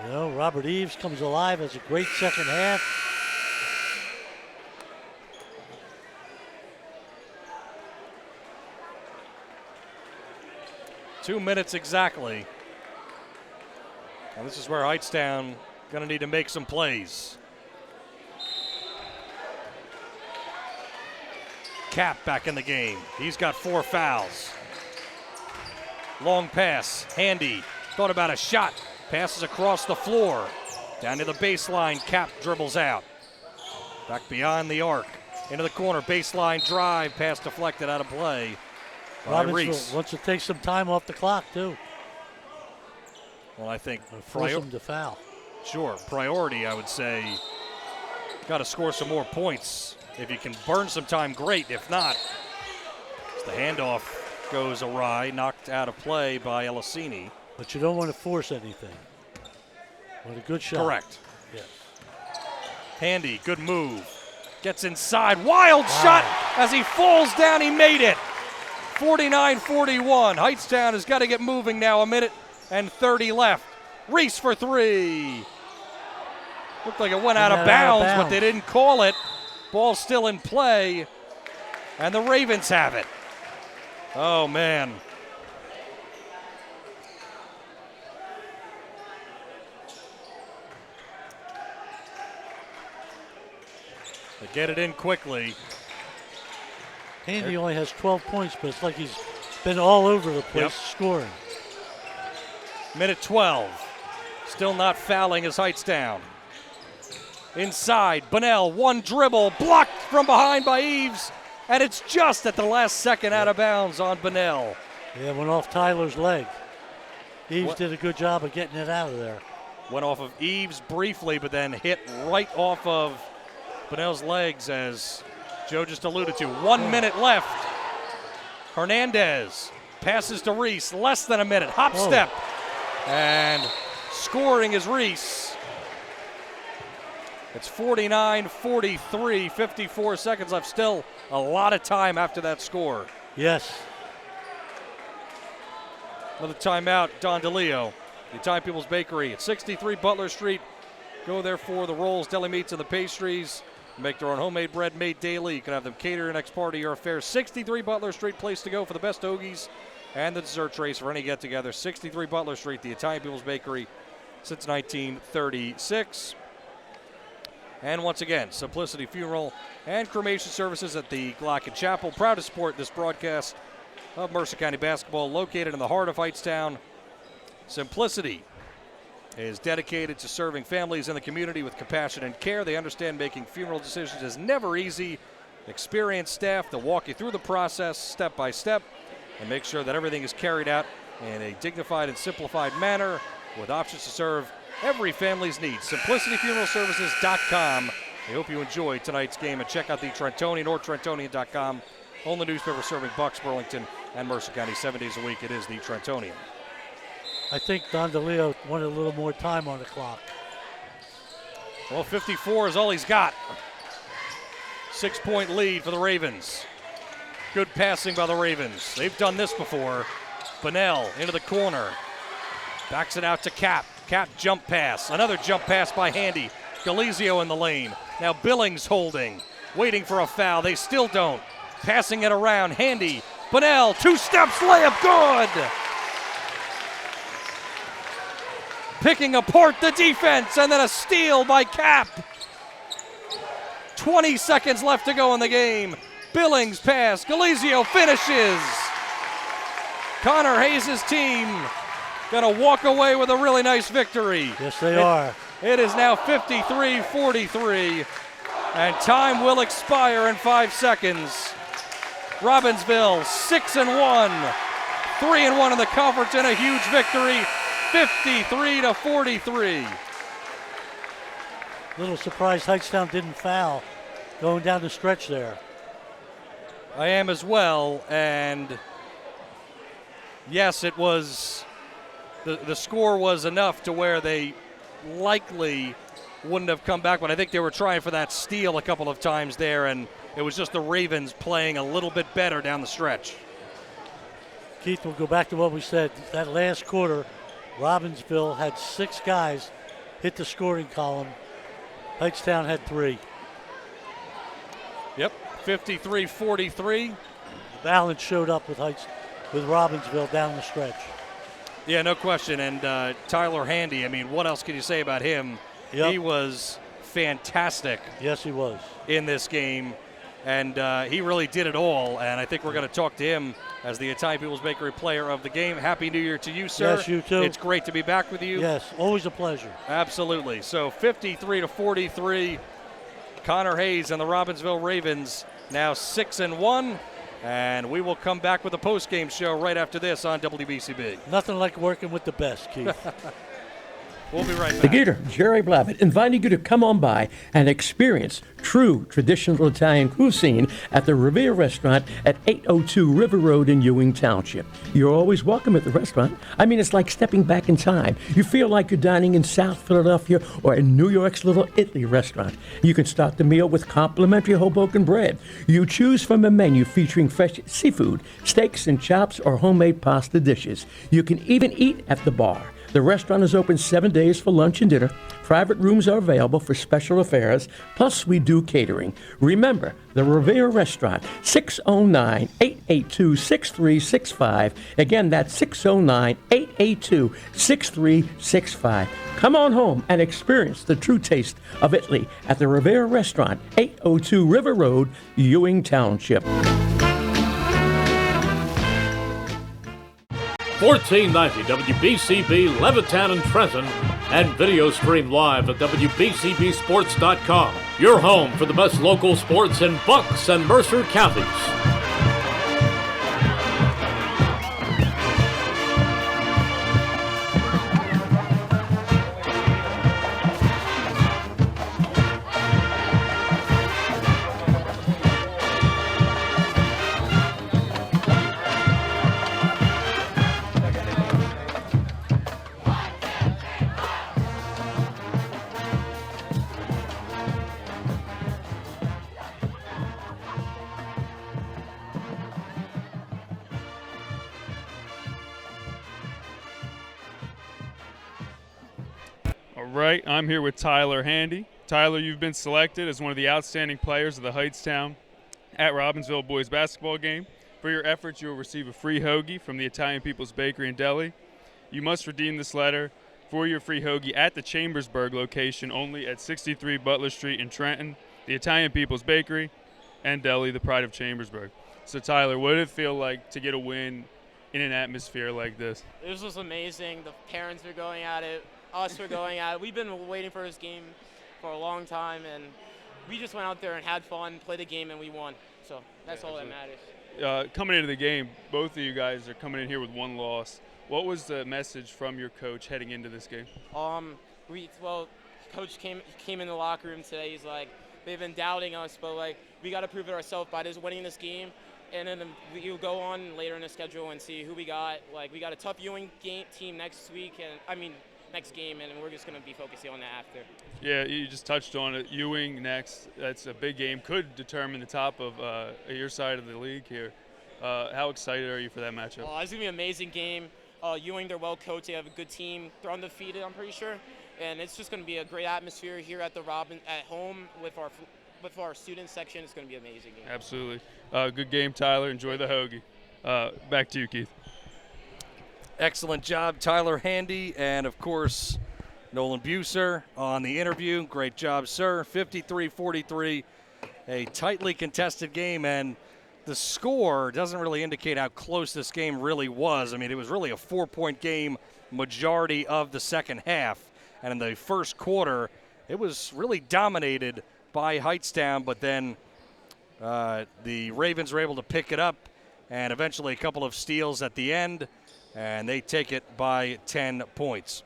You know, Robert Eves comes alive, has a great second half. Two minutes exactly. And this is where Hightstown going to need to make some plays. Cap back in the game. He's got 4 fouls. Long pass, Handy. Thought about a shot. Passes across the floor. Down to the baseline, Cap dribbles out. Back beyond the arc. Into the corner, baseline drive. Pass deflected out of play. by Robbinsville Reese. wants to take some time off the clock, too. Well, I think Force them to foul. Sure, priority, I would say. Got to score some more points. If you can burn some time, great. If not, the handoff goes awry, knocked out of play by Elisini. But you don't want to force anything. What a good shot. Correct. Yes. Handy, good move. Gets inside, wild shot as he falls down. He made it. 49-41. Hightstown has got to get moving now. 1:30 left. Reese for three. Looked like it went out of bounds, but they didn't call it. Ball's still in play, and the Ravens have it. Oh, man. They get it in quickly. Handy only has 12 points, but it's like he's been all over the place scoring. Minute 12. Still not fouling as Hightstown. Inside, Bunnell, one dribble, blocked from behind by Eves, and it's just at the last second out of bounds on Bunnell. Yeah, went off Tyler's leg. Eves did a good job of getting it out of there. Went off of Eves briefly, but then hit right off of Bunnell's legs, as Joe just alluded to. 1 minute left. Hernandez passes to Reese, less than a minute, hop step, and scoring is Reese. It's 49-43, 54 seconds left. Still a lot of time after that score. Yes. Another timeout, Don DeLeo. The Italian People's Bakery at 63 Butler Street. Go there for the rolls, deli meats, and the pastries. Make their own homemade bread made daily. You can have them cater your next party or affair. 63 Butler Street, place to go for the best hoagies and the dessert trays for any get-together. 63 Butler Street, the Italian People's Bakery since 1936. And once again, Simplicity Funeral and Cremation Services at the Glocken Chapel. Proud to support this broadcast of Mercer County basketball, located in the heart of Hightstown. Simplicity is dedicated to serving families in the community with compassion and care. They understand making funeral decisions is never easy. Experienced staff that walk you through the process step by step and make sure that everything is carried out in a dignified and simplified manner with options to serve every family's needs. SimplicityFuneralServices.com. I hope you enjoyed tonight's game, and check out the Trentonian or Trentonian.com. Only newspaper serving Bucks, Burlington, and Mercer County 7 days a week. It is the Trentonian. I think Don DeLeo wanted a little more time on the clock. Well, 54 is all he's got. 6-point lead for the Ravens. Good passing by the Ravens. They've done this before. Bunnell into the corner. Backs it out to Cap. Cap jump pass. Another jump pass by Handy. Galizio in the lane. Now Billings holding. Waiting for a foul. They still don't. Passing it around. Handy. Bunnell. 2 steps. Layup. Good. Picking apart the defense. And then a steal by Cap. 20 seconds left to go in the game. Billings pass. Galizio finishes. Connor Hayes' team gonna walk away with a really nice victory. Yes, they are. It is now 53-43, and time will expire in 5 seconds. Robbinsville 6-1, 3-1 in the conference, and a huge victory, 53-43. Little surprised Hightstown didn't foul going down the stretch there. I am as well, and yes, it was. The score was enough to where they likely wouldn't have come back, but I think they were trying for that steal a couple of times there, and it was just the Ravens playing a little bit better down the stretch. Keith, we'll go back to what we said. That last quarter, Robbinsville had 6 guys hit the scoring column. Hightstown had 3. Yep, 53-43. The balance showed up with Robbinsville down the stretch. Yeah, no question. And Tyler Handy, I mean, what else can you say about him? Yep. He was fantastic. Yes, he was. In this game. And he really did it all. And I think we're going to talk to him as the Italian People's Bakery player of the game. Happy New Year to you, sir. Yes, you too. It's great to be back with you. Yes, always a pleasure. Absolutely. So 53-43. Connor Hayes and the Robbinsville Ravens now 6-1. And we will come back with a post-game show right after this on WBCB. Nothing like working with the best, Keith. We'll be right back. The Gator, Jerry Blavitt, inviting you to come on by and experience true traditional Italian cuisine at the Revere Restaurant at 802 River Road in Ewing Township. You're always welcome at the restaurant. I mean, it's like stepping back in time. You feel like you're dining in South Philadelphia or in New York's Little Italy restaurant. You can start the meal with complimentary Hoboken bread. You choose from a menu featuring fresh seafood, steaks and chops, or homemade pasta dishes. You can even eat at the bar. The restaurant is open 7 days for lunch and dinner. Private rooms are available for special affairs, plus we do catering. Remember, the Revere Restaurant, 609-882-6365. Again, that's 609-882-6365. Come on home and experience the true taste of Italy at the Revere Restaurant, 802 River Road, Ewing Township. 1490 WBCB Levittown and Trenton, and video stream live at WBCBsports.com. Your home for the best local sports in Bucks and Mercer counties. All right, I'm here with Tyler Handy. Tyler, you've been selected as one of the outstanding players of the Hightstown at Robbinsville boys basketball game. For your efforts, you will receive a free hoagie from the Italian People's Bakery and Deli. You must redeem this letter for your free hoagie at the Chambersburg location only at 63 Butler Street in Trenton, the Italian People's Bakery and Deli, the pride of Chambersburg. So, Tyler, what did it feel like to get a win in an atmosphere like this? This was amazing. The parents were going at it. Us were going at it. We've been waiting for this game for a long time, and we just went out there and had fun, played the game, and we won. So that's all that matters. Coming into the game, both of you guys are coming in here with one loss. What was the message from your coach heading into this game? Coach came in the locker room today. He's like, they've been doubting us, but like we got to prove it ourselves by just winning this game. And then you'll go on later in the schedule and see who we got. Like we got a tough Ewing team next game, and we're just going to be focusing on that after. Yeah, you just touched on it. Ewing next, that's a big game. Could determine the top of your side of the league here. How excited are you for that matchup? It's going to be an amazing game. Ewing, they're well coached. They have a good team. They're undefeated, I'm pretty sure. And it's just going to be a great atmosphere here at home with our student section. It's going to be an amazing game. Absolutely. Good game, Tyler. Enjoy the hoagie. Back to you, Keith. Excellent job, Tyler Handy, and of course, Nolan Buser on the interview. Great job, sir. 53-43, a tightly contested game, and the score doesn't really indicate how close this game really was. I mean, it was really a 4-point game majority of the second half, and in the first quarter, it was really dominated by Hightstown, but then the Ravens were able to pick it up, and eventually a couple of steals at the end, and they take it by 10 points.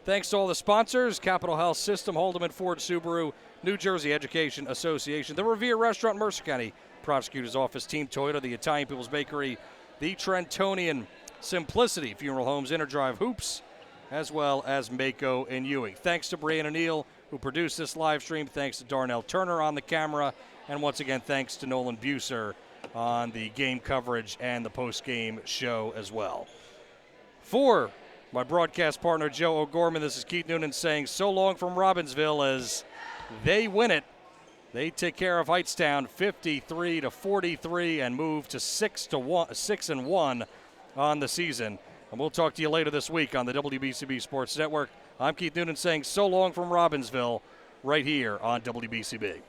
Thanks to all the sponsors: Capital Health System, Holdeman Ford Subaru, New Jersey Education Association, the Revere Restaurant, Mercer County Prosecutor's Office, Team Toyota, the Italian People's Bakery, the Trentonian, Simplicity Funeral Homes, Inner Drive Hoops, as well as Mako and Ewing. Thanks to Brian O'Neill, who produced this live stream. Thanks to Darnell Turner on the camera. And once again, thanks to Nolan Buser on the game coverage and the post-game show as well. For my broadcast partner, Joe O'Gorman, this is Keith Noonan saying so long from Robbinsville as they win it. They take care of Hightstown 53-43 and move to 6-1 on the season. And we'll talk to you later this week on the WBCB Sports Network. I'm Keith Noonan saying so long from Robbinsville right here on WBCB.